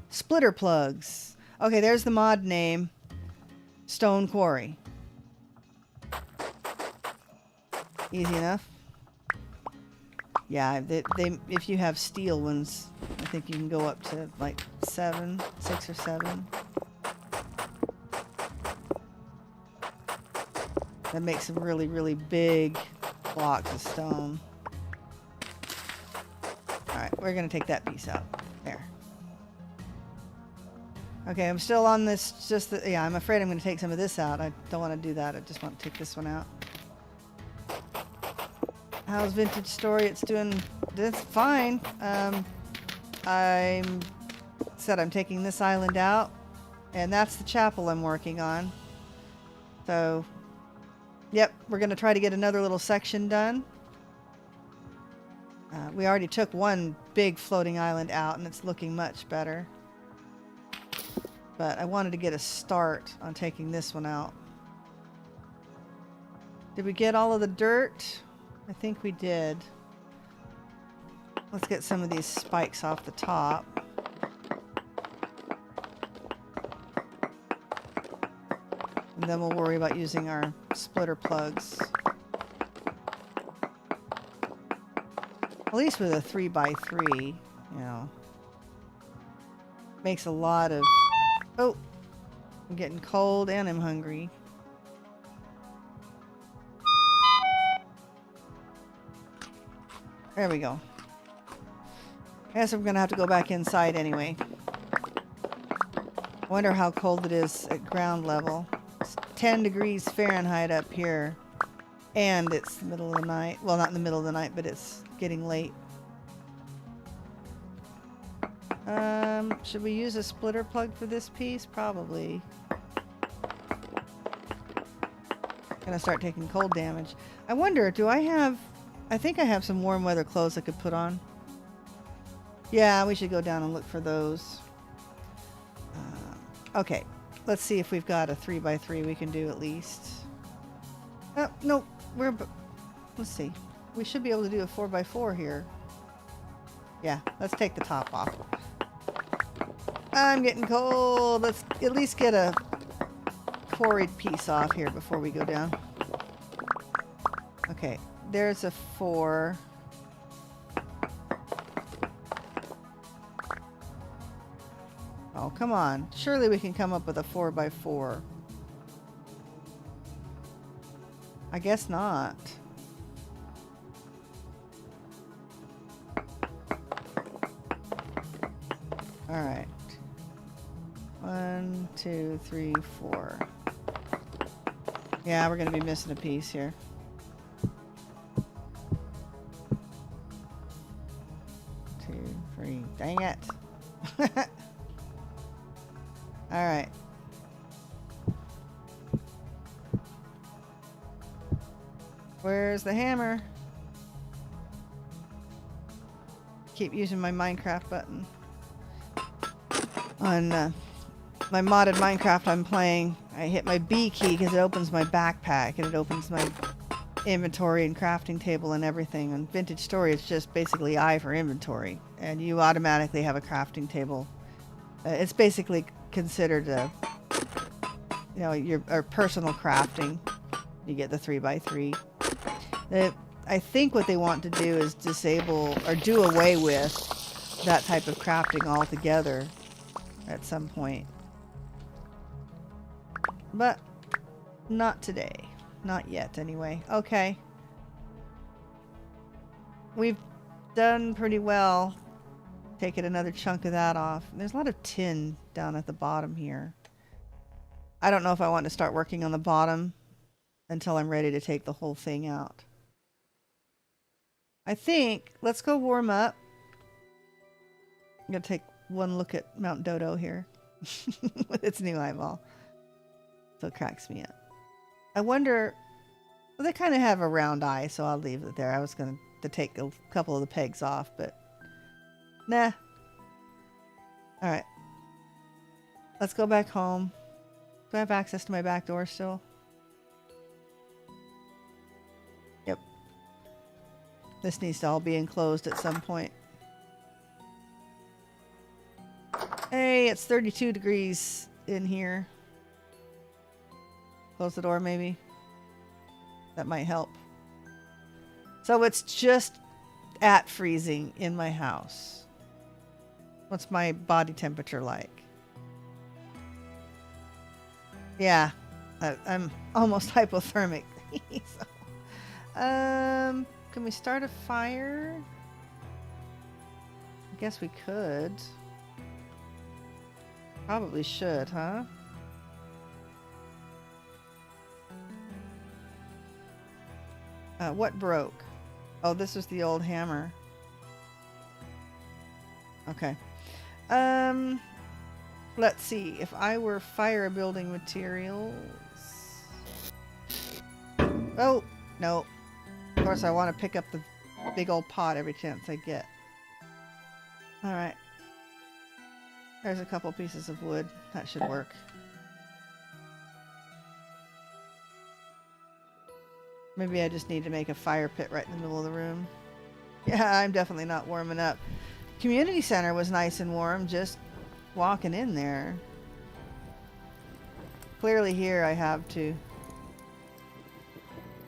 Splitter plugs. Okay, there's the mod name. Stone quarry. Easy enough. Yeah, they if you have steel ones, I think you can go up to like 6 or 7. That makes some really, really big blocks of stone. Alright, we're going to take that piece out. There. Okay, I'm still on this, yeah, I'm afraid I'm going to take some of this out. I don't want to do that. I just want to take this one out. How's Vintage Story? It's doing... It's fine. I'm taking this island out, and that's the chapel I'm working on. So, yep, we're going to try to get another little section done. We already took one big floating island out, and it's looking much better. But I wanted to get a start on taking this one out. Did we get all of the dirt? I think we did. Let's get some of these spikes off the top. And then we'll worry about using our splitter plugs. At least with a 3x3, you know. Makes a lot of... Oh! I'm getting cold and I'm hungry. There we go. I guess I'm gonna have to go back inside anyway. I wonder how cold it is at ground level. It's 10 degrees Fahrenheit up here. And it's the middle of the night. Well, not in the middle of the night, but it's getting late. Should we use a splitter plug for this piece? Probably. Gonna start taking cold damage. I wonder, do I have... I think I have some warm weather clothes I could put on. Yeah, we should go down and look for those. Okay, let's see if we've got a 3x3 we can do at least. Oh, no, let's see. We should be able to do a 4x4 here. Yeah, let's take the top off. I'm getting cold. Let's at least get a quarried piece off here before we go down. Okay, there's a 4. Oh, come on. Surely we can come up with a 4x4. I guess not. All right. 1, 2, 3, 4. Yeah, we're going to be missing a piece here. Two, 3. Dang it. All right. Where's the hammer? Keep using my Minecraft button. On my modded Minecraft I'm playing, I hit my B key because it opens my backpack and it opens my inventory and crafting table and everything. On Vintage Story, it's just basically I for inventory, and you automatically have a crafting table. It's basically considered a, you know, your personal crafting. You get the 3x3. I think what they want to do is disable or do away with that type of crafting altogether at some point. But not today. Not yet, anyway. Okay. We've done pretty well. Taking another chunk of that off. There's a lot of tin down at the bottom here. I don't know if I want to start working on the bottom until I'm ready to take the whole thing out. I think, let's go warm up. I'm going to take one look at Mount Dodo here with its new eyeball. So it cracks me up. I wonder, well, they kind of have a round eye, so I'll leave it there. I was going to take a couple of the pegs off, but nah. All right. Let's go back home. Do I have access to my back door still? Yep. This needs to all be enclosed at some point. Hey, it's 32 degrees in here. Close the door, maybe. That might help. So it's just at freezing in my house. What's my body temperature like? Yeah, I'm almost hypothermic. So, can we start a fire? I guess we could. Probably should, huh? What broke? Oh, this is the old hammer. Okay. Let's see. If I were fire building materials... Oh, no. Of course, I want to pick up the big old pot every chance I get. Alright. There's a couple pieces of wood. That should work. Maybe I just need to make a fire pit right in the middle of the room. Yeah, I'm definitely not warming up. Community center was nice and warm just walking in there. Clearly here I have to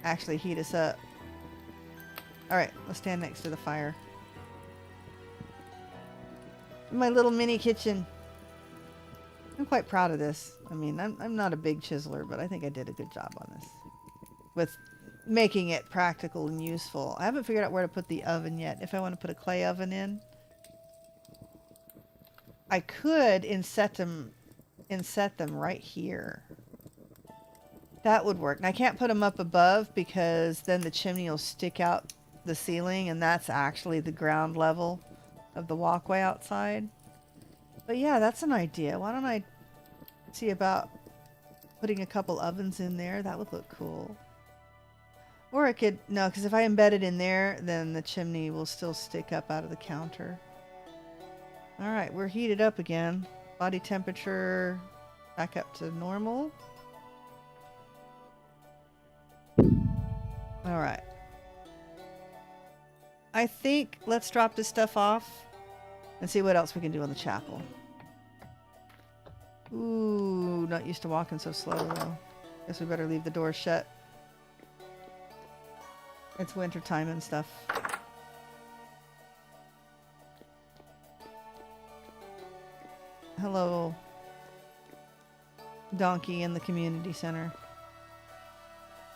actually heat us up. Alright, let's stand next to the fire. My little mini kitchen. I'm quite proud of this. I mean, I'm not a big chiseler, but I think I did a good job on this. With making it practical and useful. I haven't figured out where to put the oven yet. If I want to put a clay oven in. I could inset them right here. That would work. And I can't put them up above because then the chimney will stick out the ceiling, and that's actually the ground level of the walkway outside. But yeah, that's an idea. Why don't I see about putting a couple ovens in there? That would look cool. Or I could, no, because if I embed it in there, then the chimney will still stick up out of the counter. Alright, we're heated up again. Body temperature back up to normal. Alright. I think let's drop this stuff off and see what else we can do on the chapel. Ooh, not used to walking so slow though. Guess we better leave the door shut. It's winter time and stuff. Hello, donkey in the community center.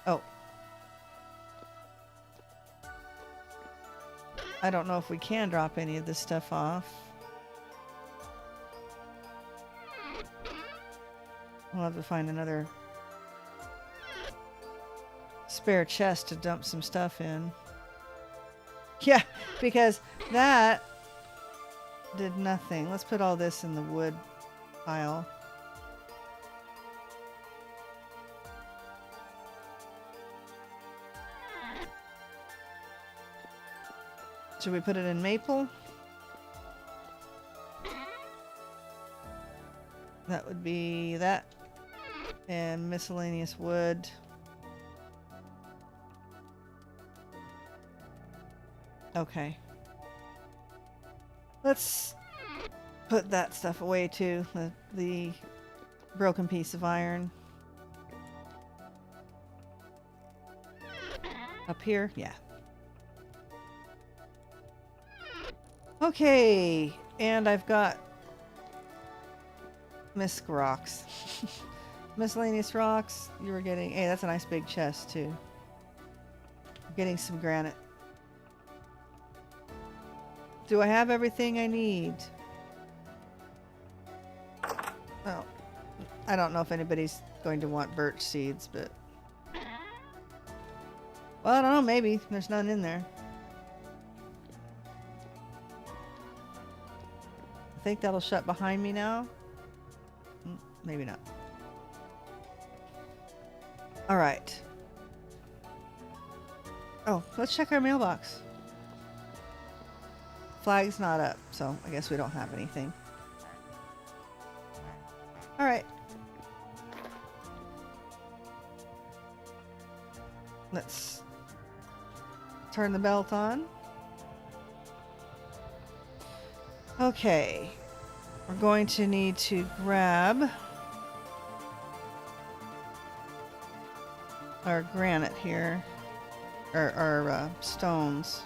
Oh. I don't know if we can drop any of this stuff off. We'll have to find another spare chest to dump some stuff in. Yeah, because that did nothing. Let's put all this in the wood pile. Should we put it in maple? That would be that. And miscellaneous wood. Okay. Let's put that stuff away too. The broken piece of iron. Up here? Yeah. Okay. And I've got misc rocks. Miscellaneous rocks. You were getting... Hey, that's a nice big chest too. Getting some granite. Do I have everything I need? Oh, I don't know if anybody's going to want birch seeds, but... Well, I don't know, maybe. There's none in there. I think that'll shut behind me now. Maybe not. Alright. Oh, let's check our mailbox. Flag's not up, so I guess we don't have anything. Alright. Let's turn the belt on. Okay. We're going to need to grab our granite here. Or our stones.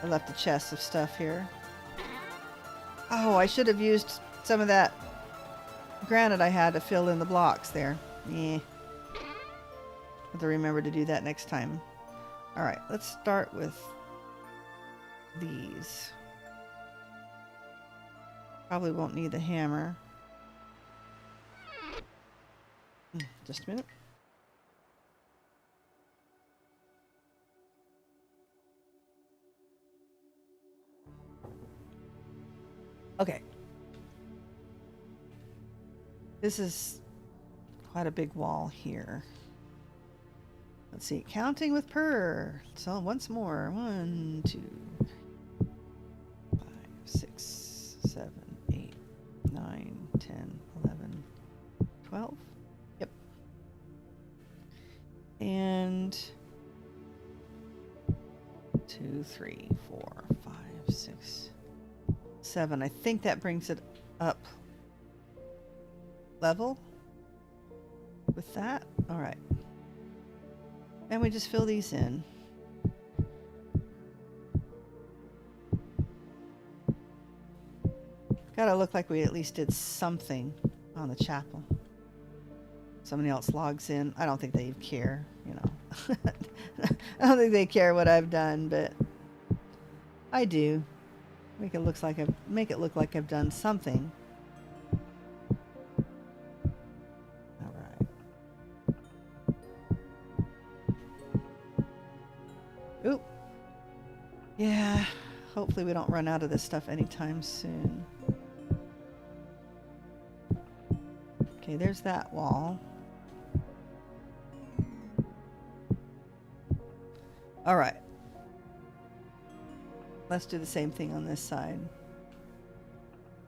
I left a chest of stuff here. Oh, I should have used some of that granite I had to fill in the blocks there. Yeah. Have to remember to do that next time. Alright, let's start with these. Probably won't need the hammer. Just a minute. Okay. This is quite a big wall here. Let's see. Counting with purr. So once more. 1, 2, 5, 6, 7, 8, 9, 10, 11, 12. Yep. And 2, 3, 4, 5, 6, 7. I think that brings it up level with that. All right. And we just fill these in. Gotta look like we at least did something on the chapel. Somebody else logs in. I don't think they care, you know. I don't think they care what I've done, but I do. Make it look like I've done something. All right. Oop. Yeah. Hopefully we don't run out of this stuff anytime soon. Okay, there's that wall. All right. Let's do the same thing on this side.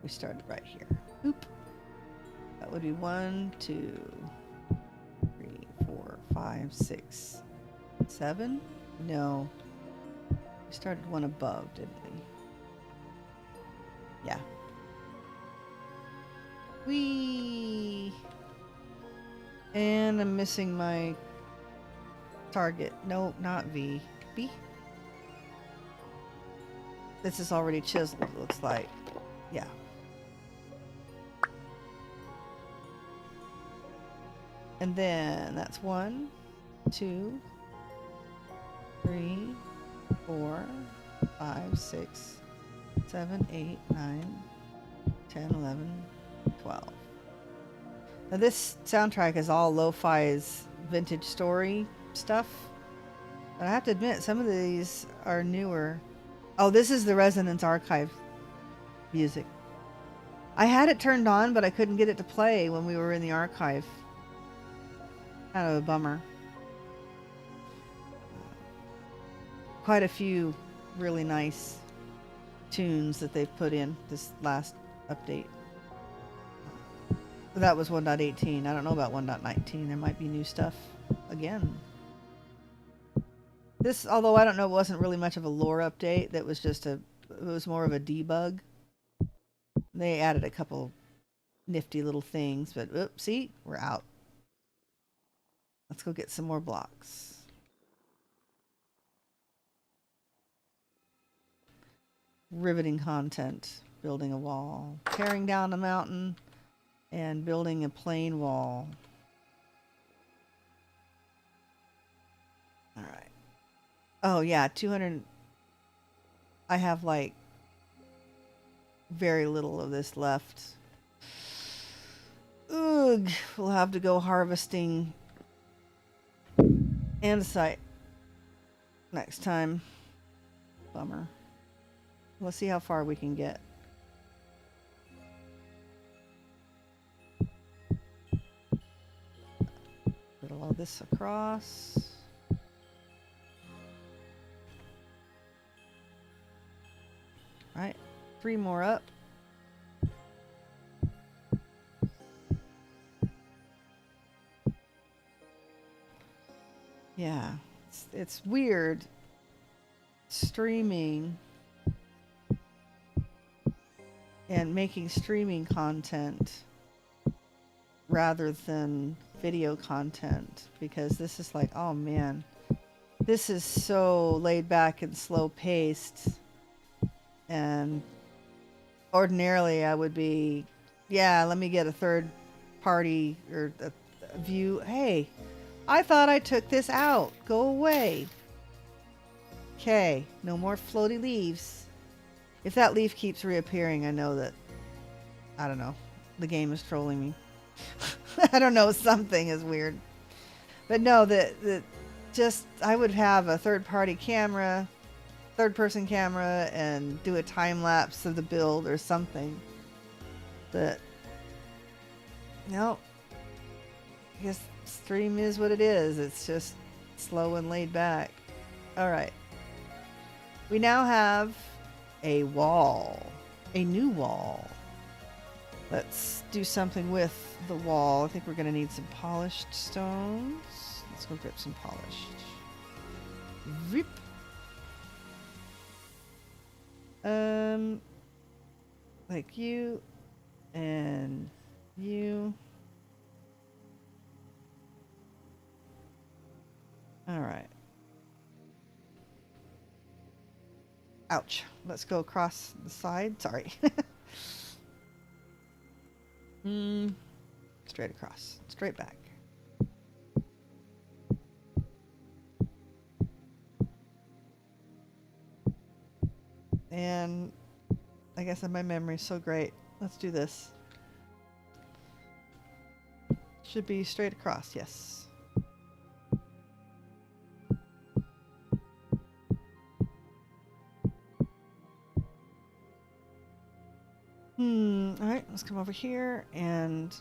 We started right here. Oop. That would be 1, 2, 3, 4, 5, 6, 7. No. We started one above, didn't we? Yeah. Whee! And I'm missing my target. No, not V. B? This is already chiseled, it looks like. Yeah. And then that's 1, 2, 3, 4, 5, 6, 7, 8, 9, 10, 11, 12. Now this soundtrack is all lo-fi's vintage story stuff. But I have to admit, some of these are newer. Oh, this is the Resonance Archive music. I had it turned on, but I couldn't get it to play when we were in the archive. Kind of a bummer. Quite a few really nice tunes that they've put in this last update. That was 1.18. I don't know about 1.19. There might be new stuff again. This, although I don't know, wasn't really much of a lore update. That was just it was more of a debug. They added a couple nifty little things, but oops, see, we're out. Let's go get some more blocks. Riveting content. Building a wall. Tearing down a mountain and building a plain wall. All right. Oh yeah, 200. I have like very little of this left. Ugh, we'll have to go harvesting andesite next time. Bummer. Let's see how far we can get. Put all this across. All right, 3 more up. Yeah, it's weird streaming and making streaming content rather than video content, because this is like, oh man, this is so laid back and slow paced. And ordinarily I would be, yeah, let me get a third party or a view. Hey, I thought I took this out. Go away. Okay, no more floaty leaves. If that leaf keeps reappearing, I know that, I don't know, the game is trolling me. I don't know, something is weird. But no, just, I would have a third party camera third-person camera and do a time lapse of the build or something. But no, I guess stream is what it is. It's just slow and laid back. All right. We now have a wall, a new wall. Let's do something with the wall. I think we're going to need some polished stones. Let's go grab some polished. Rip. Like you and you. All right. Ouch. Let's go across the side. Sorry. Straight across. Straight back. And I guess my memory's so great. Let's do this. Should be straight across, yes. Alright, let's come over here and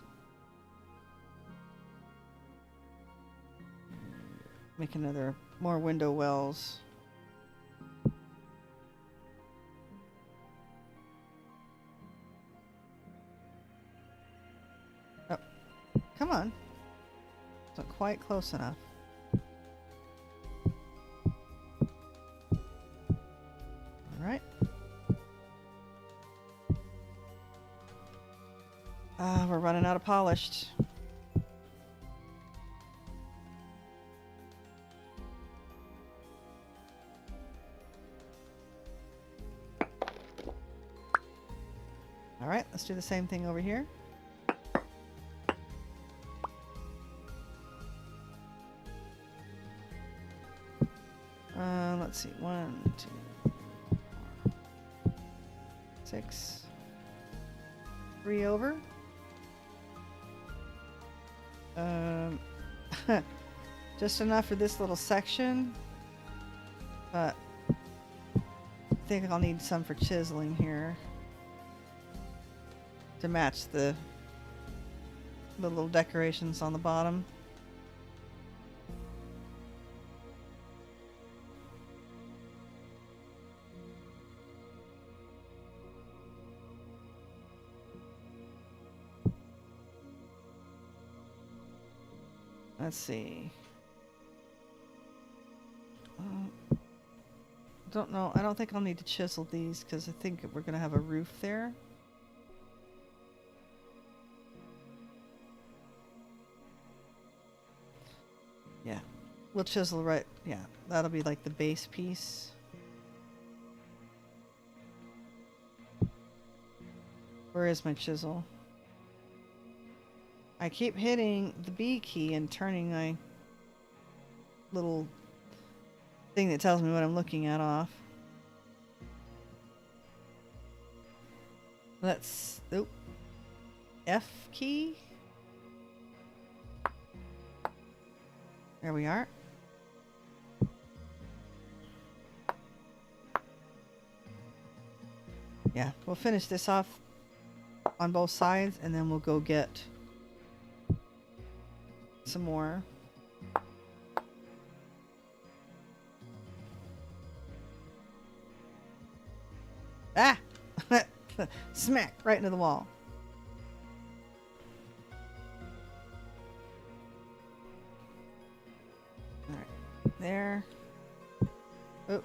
make more window wells. Oh, come on. It's not quite close enough. Alright. We're running out of polished. Alright, let's do the same thing over here. Let's see. 1, 2, 4, 6. 3 over. Just enough for this little section, but I think I'll need some for chiseling here to match the little decorations on the bottom. Let's see. Don't know. I don't think I'll need to chisel these because I think we're going to have a roof there. Yeah. We'll chisel right. Yeah. That'll be like the base piece. Where is my chisel? I keep hitting the B key and turning my little thing that tells me what I'm looking at off. Let's... Oop. F key? There we are. Yeah, we'll finish this off on both sides and then we'll go get some more. Ah! Smack right into the wall. All right, there. Oh.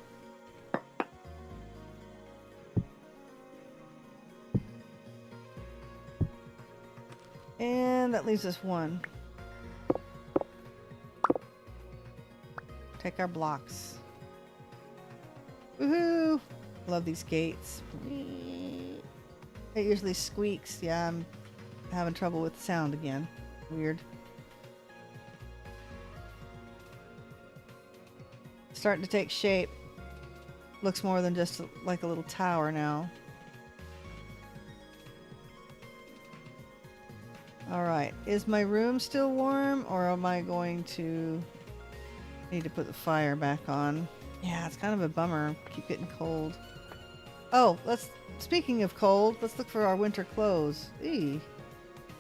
And that leaves us one. Take our blocks. Woohoo! Love these gates. It usually squeaks. Yeah, I'm having trouble with the sound again. Weird. Starting to take shape. Looks more than just like a little tower now. Alright, is my room still warm or am I going to need to put the fire back on? Yeah, it's kind of a bummer. Keep getting cold. Oh, speaking of cold, let's look for our winter clothes. Eee.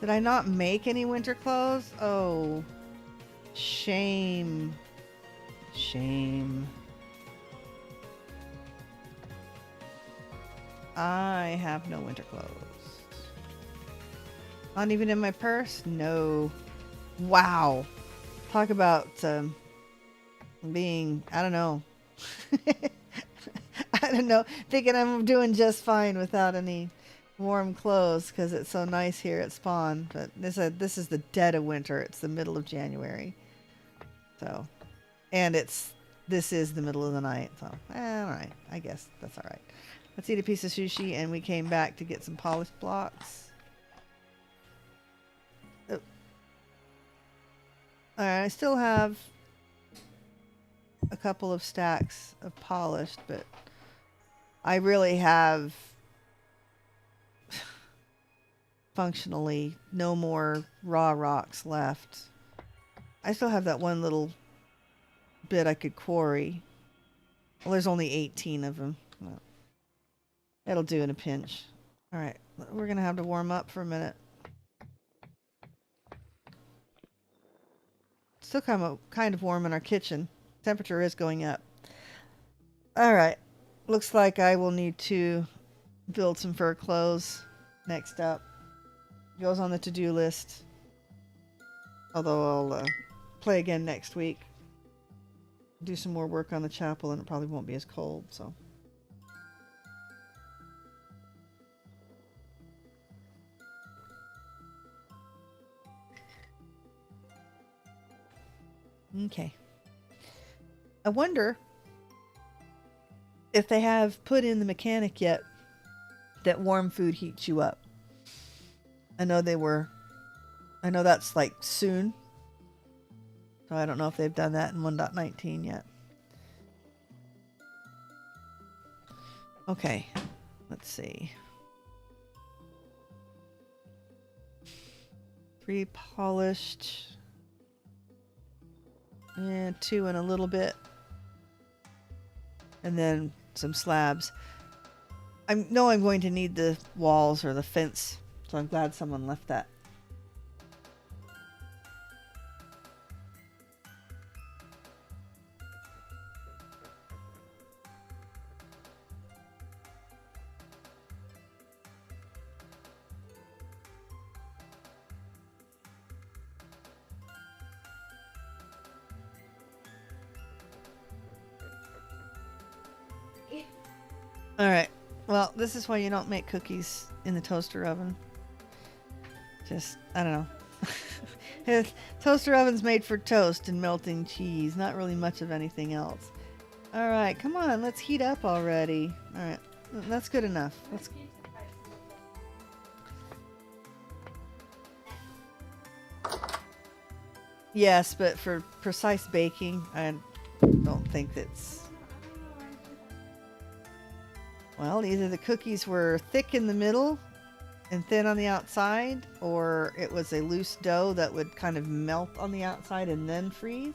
Did I not make any winter clothes? Oh, shame. Shame. I have no winter clothes. Not even in my purse? No. Wow. Talk about being, I don't know. I don't know. Thinking I'm doing just fine without any warm clothes because it's so nice here at spawn. But this is the dead of winter. It's the middle of January. So, and this is the middle of the night. So, all right. I guess that's all right. Let's eat a piece of sushi, and we came back to get some polished blocks. Oh. All right. I still have a couple of stacks of polished, but I really have functionally no more raw rocks left. I still have that one little bit I could quarry. Well, there's only 18 of them. Well, that'll do in a pinch. All right, we're gonna have to warm up for a minute. Still kind of warm in our kitchen. Temperature is going up. All right, looks like I will need to build some fur clothes next up. Goes on the to-do list. Although I'll play again next week. Do some more work on the chapel, and it probably won't be as cold, so. Okay. I wonder if they have put in the mechanic yet that warm food heats you up. I know that's like soon. So I don't know if they've done that in 1.19 yet. Okay, let's see. 3 polished. And 2 in a little bit. And then some slabs. I know I'm going to need the walls or the fence, so I'm glad someone left that. Alright, well, this is why you don't make cookies in the toaster oven. Just, I don't know. Toaster oven's made for toast and melting cheese, not really much of anything else. Alright, come on, let's heat up already. Alright, that's good enough. Yes, but for precise baking, I don't think that's... Well, either the cookies were thick in the middle and thin on the outside, or it was a loose dough that would kind of melt on the outside and then freeze,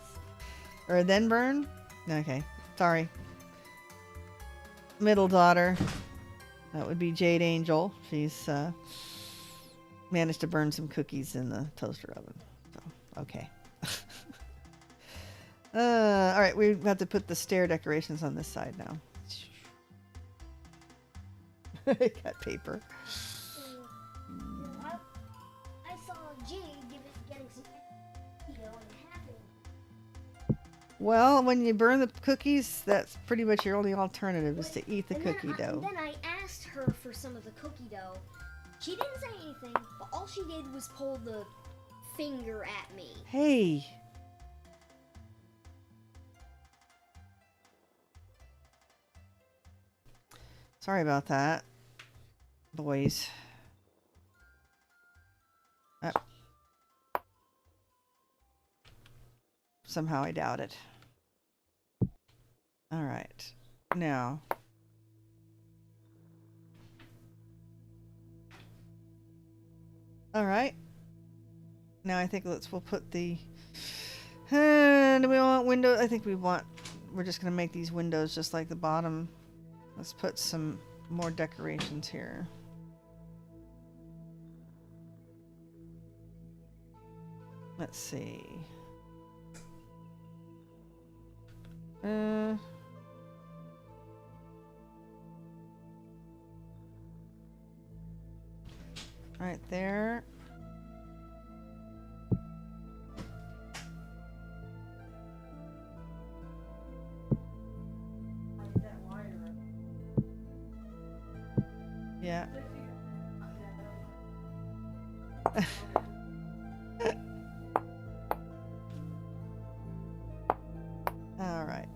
or then burn. Okay, sorry. Middle daughter, that would be Jade Angel. She's managed to burn some cookies in the toaster oven. So, okay. All right, we have to put the stair decorations on this side now. Cut paper. I saw Jade getting some and having. Well, when you burn the cookies, that's pretty much your only alternative is to eat the cookie dough. Then I asked her for some of the cookie dough. She didn't say anything, but all she did was pull the finger at me. Hey. Sorry about that, boys. Somehow I doubt it. All right. Now. All right. Now I think we'll put the... do we want window? I think we want we're just gonna make these windows just like the bottom. Let's put some more decorations here. Let's see. Right there. Yeah. All right.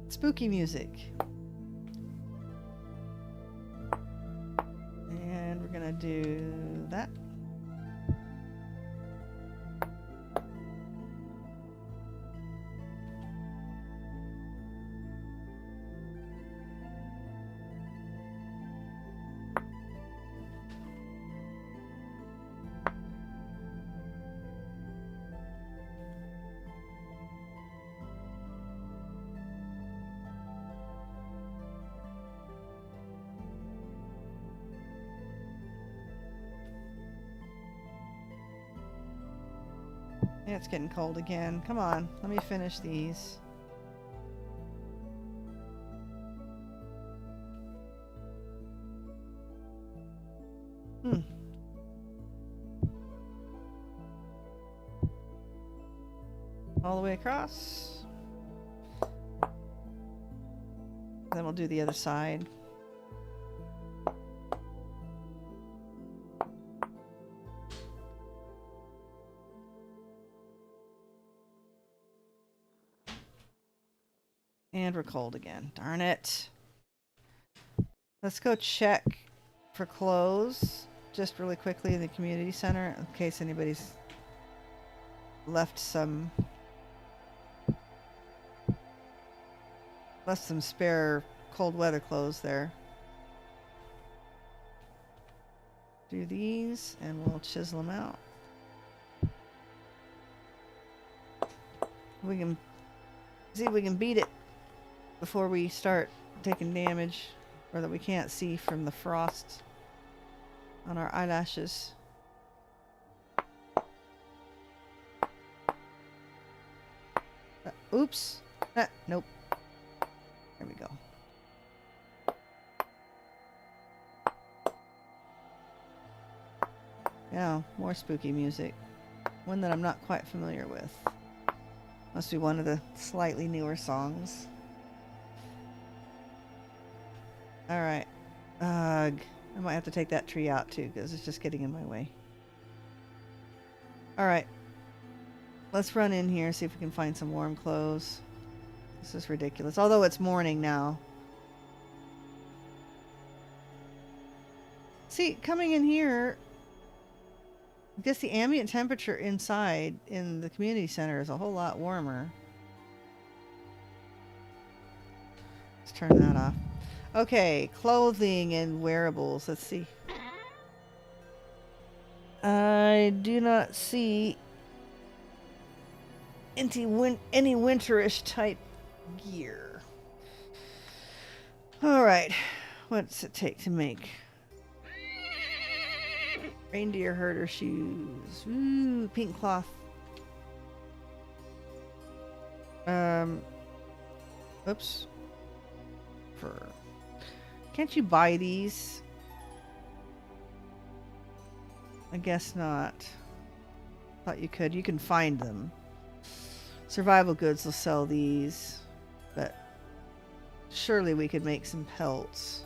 Spooky music. And we're gonna do that. Yeah, it's getting cold again. Come on, let me finish these. All the way across. Then we'll do the other side. And we're cold again. Darn it. Let's go check for clothes just really quickly in the community center in case anybody's left some spare cold weather clothes there. Do these and we'll chisel them out. We can see if we can beat it before we start taking damage, or that we can't see from the frost on our eyelashes. Oops. Nope. There we go. Yeah, more spooky music. One that I'm not quite familiar with. Must be one of the slightly newer songs. Alright. Ugh. I might have to take that tree out too, because it's just getting in my way. Alright. Let's run in here, see if we can find some warm clothes. This is ridiculous. Although it's morning now. See, coming in here, I guess the ambient temperature inside in the community center is a whole lot warmer. Let's turn that off. Okay, clothing and wearables. Let's see. I do not see any winterish type gear. Alright. What's it take to make? Reindeer herder shoes. Ooh, pink cloth. Oops. Fur. Can't you buy these? I guess not. Thought you could. You can find them. Survival Goods will sell these, but surely we could make some pelts.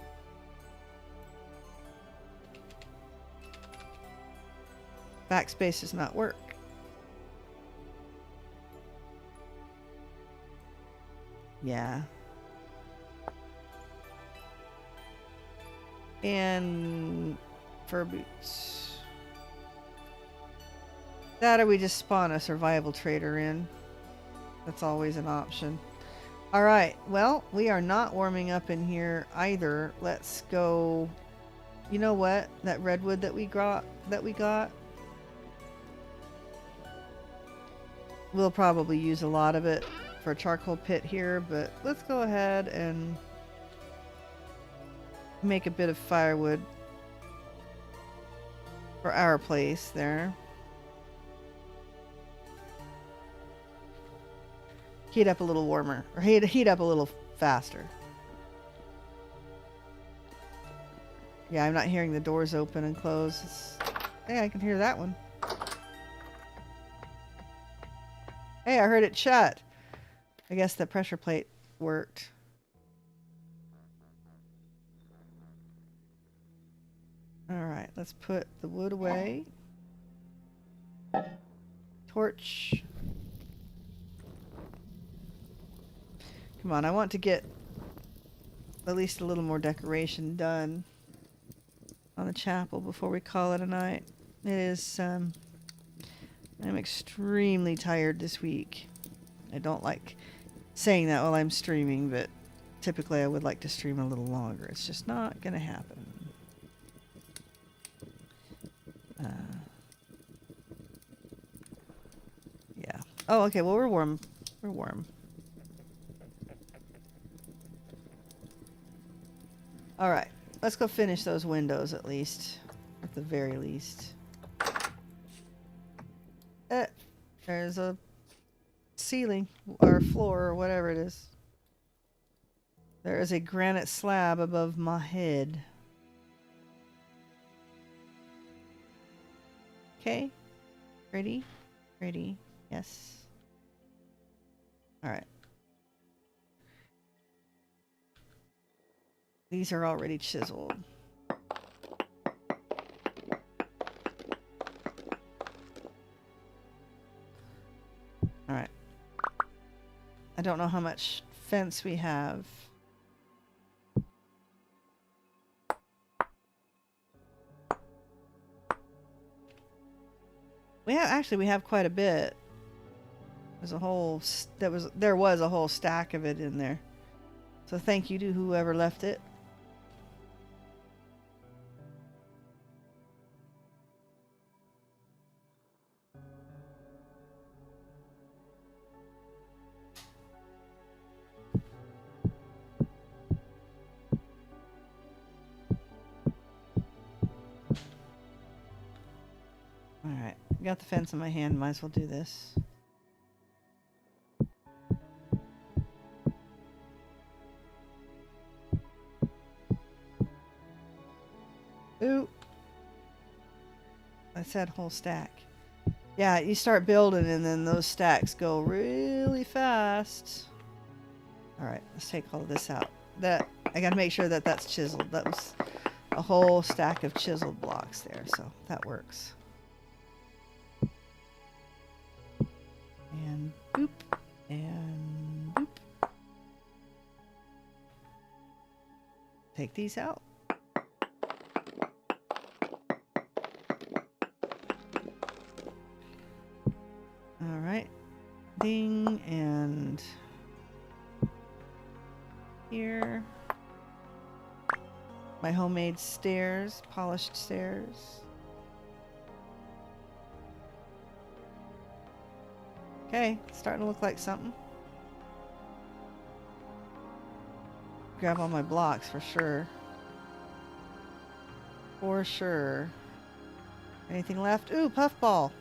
Backspace does not work. Yeah. And fur boots. That or we just spawn a survival trader in. That's always an option. Alright, well, we are not warming up in here either. Let's go. You know what? That redwood that we got, we'll probably use a lot of it. for a charcoal pit here, but let's go ahead and make a bit of firewood for our place there. Heat up a little warmer, or heat up a little faster. Yeah, I'm not hearing the doors open and close. Hey, I can hear that one. Hey, I heard it shut. I guess the pressure plate worked. Alright, let's put the wood away. Torch. Come on, I want to get at least a little more decoration done on the chapel before we call it a night. It is, I'm extremely tired this week. I don't like saying that while I'm streaming, but typically I would like to stream a little longer. It's just not gonna happen. Yeah. Oh, okay, well, we're warm. We're warm. Alright, let's go finish those windows at least. At the very least. There's a ceiling, or floor, or whatever it is. There is a granite slab above my head. Okay. Ready? Ready. Yes. Alright. These are already chiseled. Alright. I don't know how much fence we have. We have quite a bit. There's a whole there was a whole stack of it in there. So thank you to whoever left it. Alright, got the fence in my hand, might as well do this. Ooh. I said whole stack. Yeah, you start building and then those stacks go really fast. Alright, let's take all of this out. I gotta make sure that that's chiseled. That was a whole stack of chiseled blocks there, so that works. And boop, and boop. Take these out. Alright. Ding, and here. My homemade stairs, polished stairs. Okay, starting to look like something. Grab all my blocks for sure. For sure. Anything left? Ooh, puffball.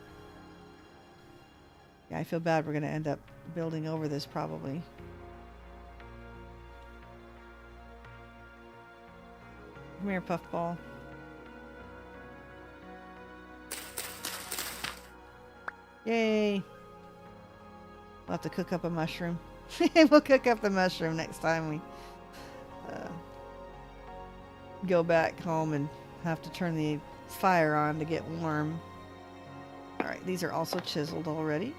Yeah, I feel bad we're gonna end up building over this probably. Come here, puffball. Yay! We'll have to cook up a mushroom. We'll cook up the mushroom next time we go back home and have to turn the fire on to get warm. Alright, these are also chiseled already.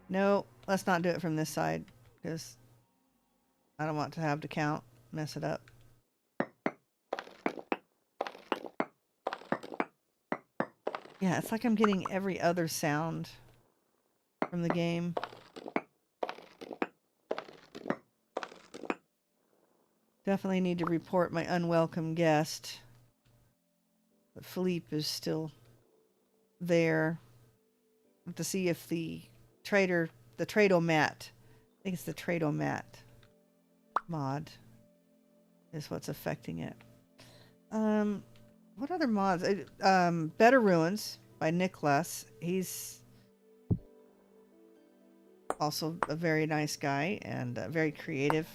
No, let's not do it from this side, because I don't want to have to count, mess it up. Yeah, it's like I'm getting every other sound from the game. Definitely need to report my unwelcome guest. But Philippe is still there to see if the Trado-mat, I think it's the Trado-mat mod is what's affecting it. What other mods? Better Ruins by Nicholas. He's also a very nice guy and very creative.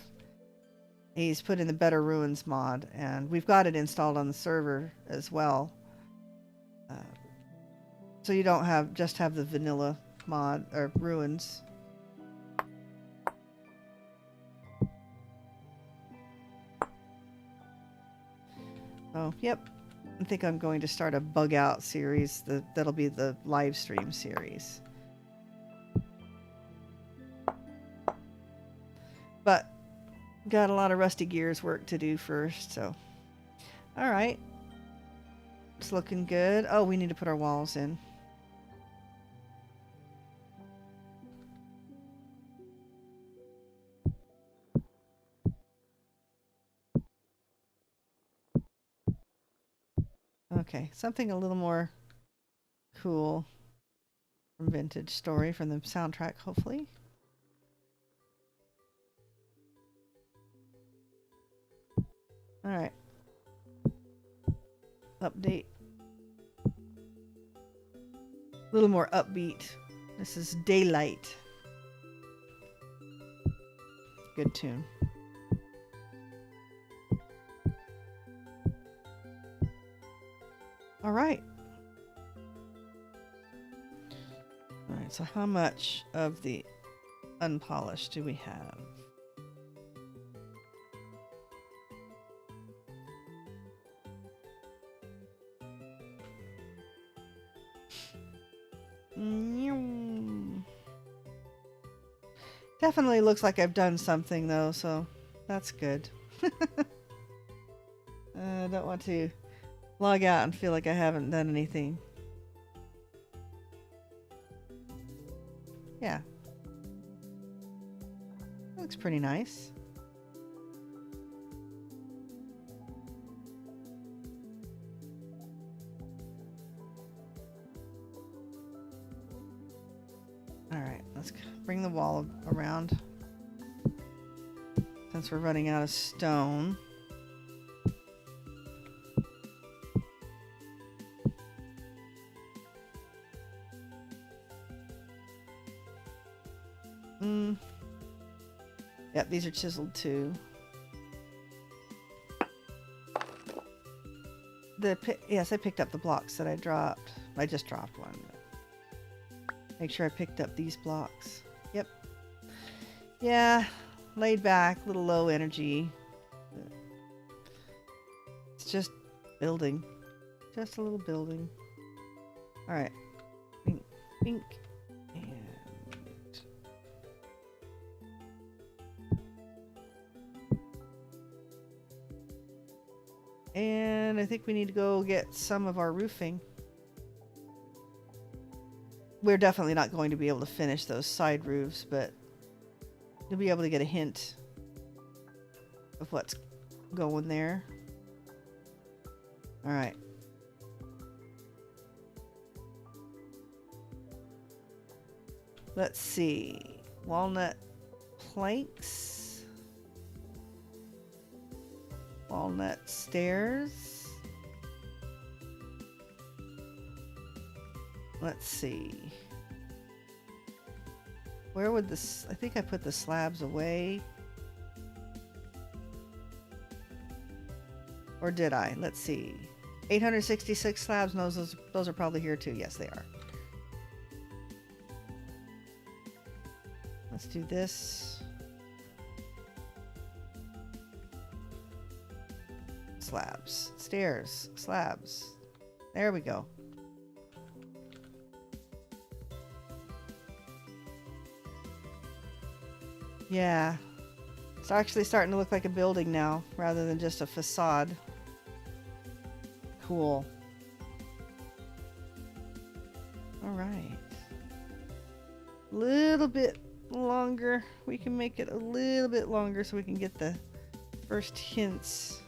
He's put in the Better Ruins mod, and we've got it installed on the server as well. So you don't have the vanilla mod or Ruins. Oh, yep. I think I'm going to start a bug out series. That'll be the live stream series. But got a lot of Rusty Gears work to do first, so. Alright. It's looking good. Oh, we need to put our walls in. Okay, something a little more cool from Vintage Story from the soundtrack, hopefully. Alright. Update. A little more upbeat. This is Daylight. Good tune. Alright. Alright, so how much of the unpolished do we have? Definitely looks like I've done something though, so that's good. I don't want to log out and feel like I haven't done anything. Yeah. Looks pretty nice. Alright, let's bring the wall around. Since we're running out of stone. Yep, these are chiseled too. Yes, I picked up the blocks that I dropped. I just dropped one. Make sure I picked up these blocks. Yep. Yeah, laid back, a little low energy. It's just building. Just a little building. Alright. Pink. Pink. And I think we need to go get some of our roofing. We're definitely not going to be able to finish those side roofs, but you'll be able to get a hint of what's going there. All right. Let's see. Walnut planks. Walnut stairs. Let's see. Where would this... I think I put the slabs away. Or did I? Let's see. 866 slabs. No, those are probably here too. Yes, they are. Let's do this. Slabs. Stairs. Slabs. There we go. Yeah. It's actually starting to look like a building now, rather than just a facade. Cool. Alright. A little bit longer. We can make it a little bit longer so we can get the first hints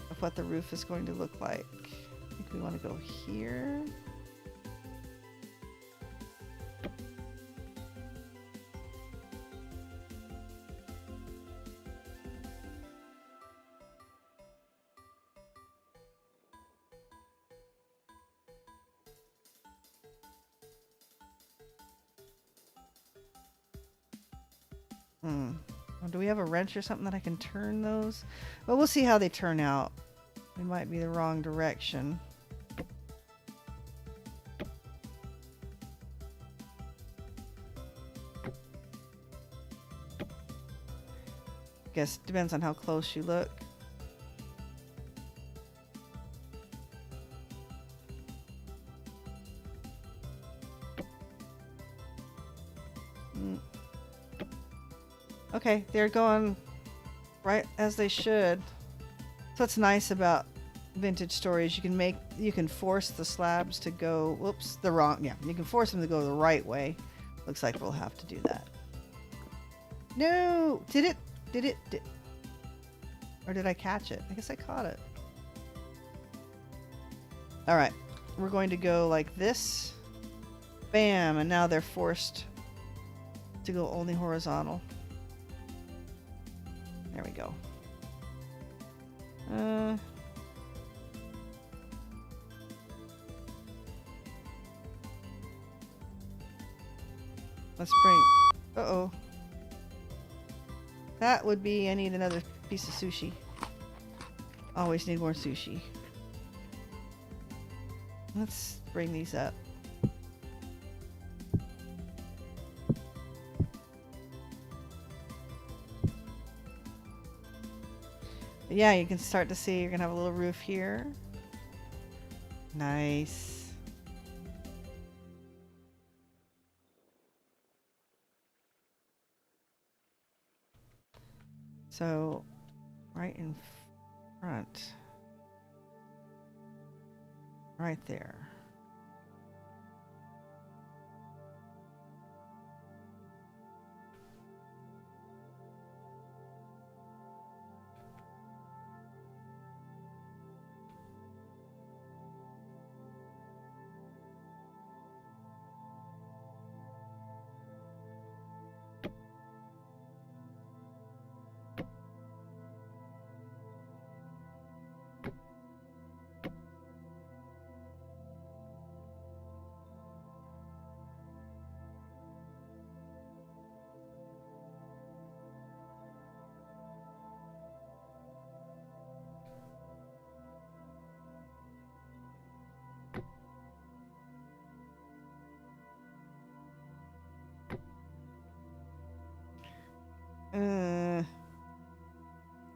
of what the roof is going to look like. I think we want to go here. Oh, do we have a wrench or something that I can turn those? Well, we'll see how they turn out. They might be the wrong direction. Guess depends on how close you look. Okay, they're going right as they should. So what's nice about vintage stories, you can force the slabs to go, whoops, you can force them to go the right way. Looks like we'll have to do that. No! Did or did I catch it? I guess I caught it. Alright, we're going to go like this. Bam! And now they're forced to go only horizontal. There we go. Let's bring... Uh-oh. That would be... I need another piece of sushi. Always need more sushi. Let's bring these up. But yeah, you can start to see you're gonna have a little roof here. Nice. So, right in front. Right there.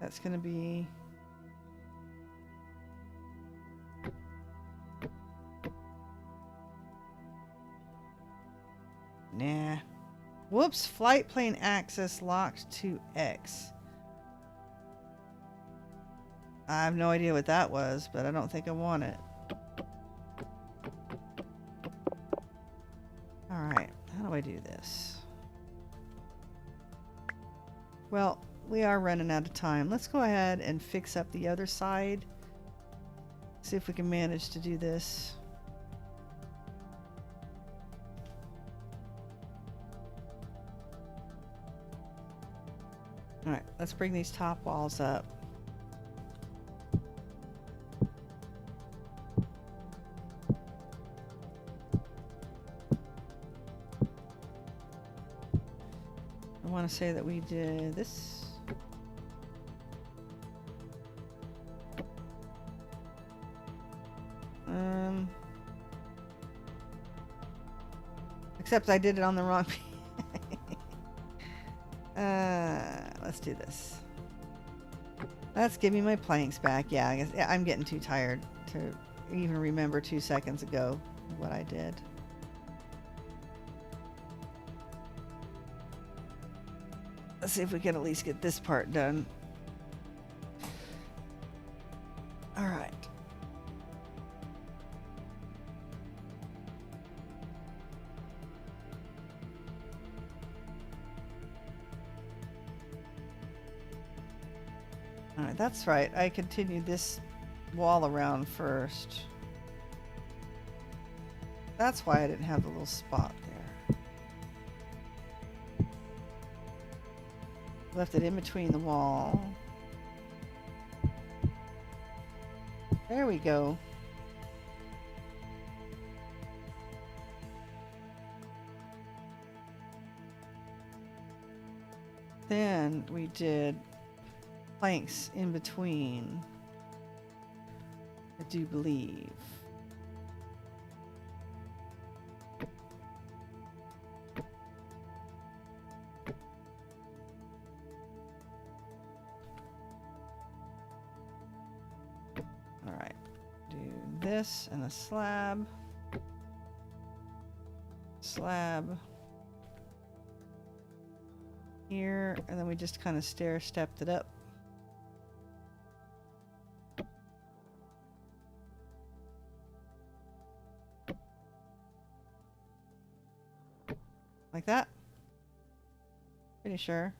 That's gonna be... Nah. Whoops, flight plane access locked to X. I have no idea what that was, but I don't think I want it. Alright, how do I do this? Well, we are running out of time. Let's go ahead and fix up the other side. See if we can manage to do this. Alright, let's bring these top walls up. I want to say that we did this. Except I did it on the wrong piece. Let's do this. Let's give me my planks back. Yeah, I guess I'm getting too tired to even remember 2 seconds ago what I did. Let's see if we can at least get this part done. All right. All right, that's right. I continued this wall around first. That's why I didn't have the little spot there. Left it in between the wall. There we go. Then we did planks in between, I do believe. All right, do this and a slab. Slab here, and then we just kind of stair-stepped it up. Like that. Pretty sure.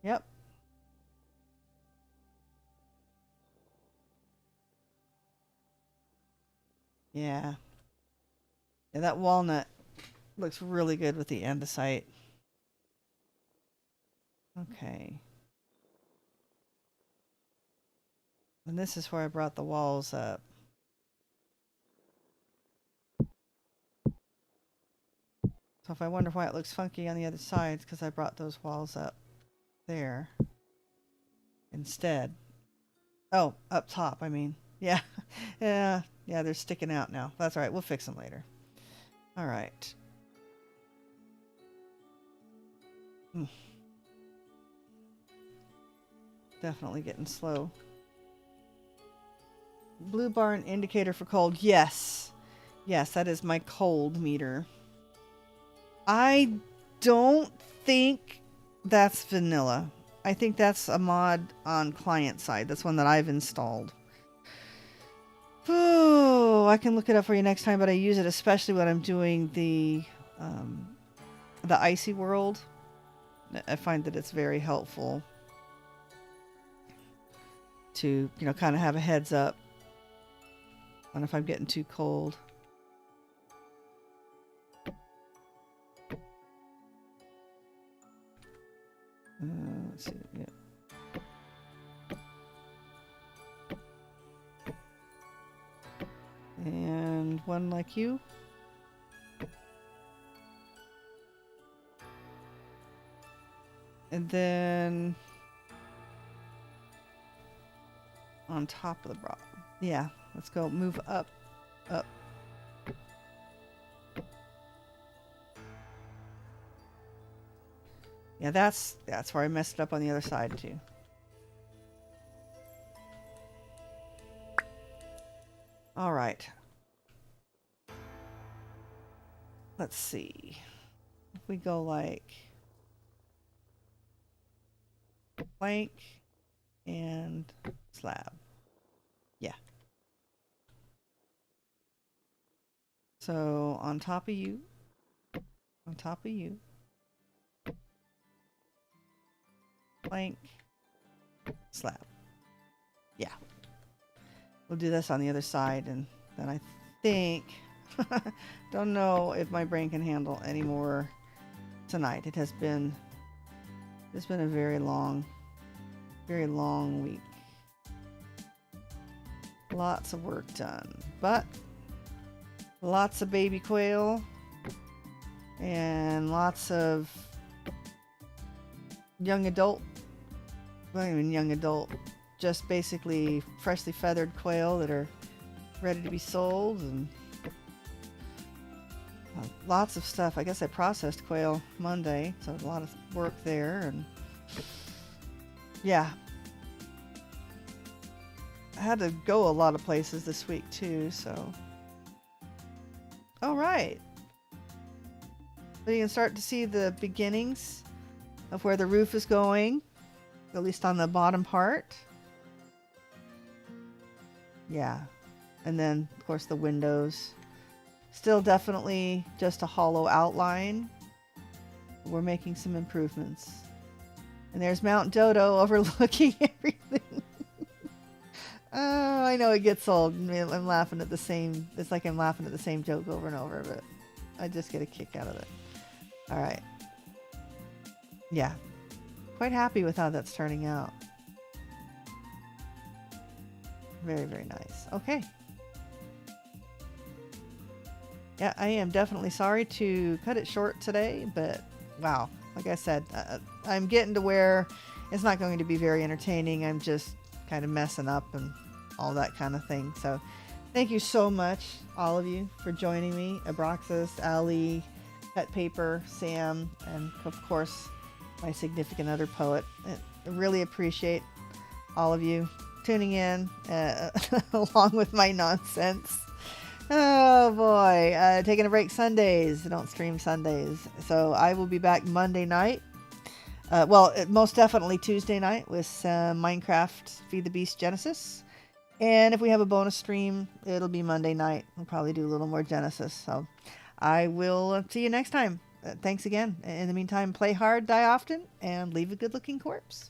Yep. Yeah. Yeah, that walnut looks really good with the andesite. Okay. And this is where I brought the walls up. So if I wonder why it looks funky on the other sides, because I brought those walls up there instead. Oh, up top, I mean. Yeah. Yeah, they're sticking out now. That's all right. We'll fix them later. All right. Definitely getting slow. Blue bar, an indicator for cold. Yes. Yes, that is my cold meter. I don't think that's vanilla. I think that's a mod on client side. That's one that I've installed. Oh, I can look it up for you next time, but I use it especially when I'm doing the icy world. I find that it's very helpful to, you know, kind of have a heads up on if I'm getting too cold. Let's see. Yeah. And one like you. And then on top of the bra. Yeah, let's go move up, up. Yeah, that's where I messed it up on the other side too. All right. Let's see. If we go like plank and slab. Yeah. So on top of you, plank, slab. Yeah. We'll do this on the other side, and then I think, don't know if my brain can handle any more tonight. It's been a very long week. Lots of work done, but lots of baby quail and lots of young adult, well, even young adult, just basically freshly feathered quail that are ready to be sold, and lots of stuff. I guess I processed quail Monday, so a lot of work there, and yeah. I had to go a lot of places this week too, so. All right. So you can start to see the beginnings of where the roof is going, at least on the bottom part. Yeah. And then, of course, the windows. Still definitely just a hollow outline. We're making some improvements. And there's Mount Dodo overlooking everything. Oh, I know it gets old. I'm laughing at the same... It's like I'm laughing at the same joke over and over, but I just get a kick out of it. All right. Yeah. Quite happy with how that's turning out. Very, very nice. Okay. Yeah, I am definitely sorry to cut it short today, but wow, like I said, I'm getting to where it's not going to be very entertaining. I'm just kind of messing up and all that kind of thing. So thank you so much, all of you, for joining me. Abraxas, Ali, Cut Paper, Sam, and of course, my significant other poet. I really appreciate all of you tuning in along with my nonsense. Oh boy, taking a break Sundays. I don't stream Sundays. So I will be back Monday night. Most definitely Tuesday night with Minecraft Feed the Beast Genesis. And if we have a bonus stream, it'll be Monday night. We'll probably do a little more Genesis. So I will see you next time. Thanks again. In the meantime, play hard, die often, and leave a good looking corpse.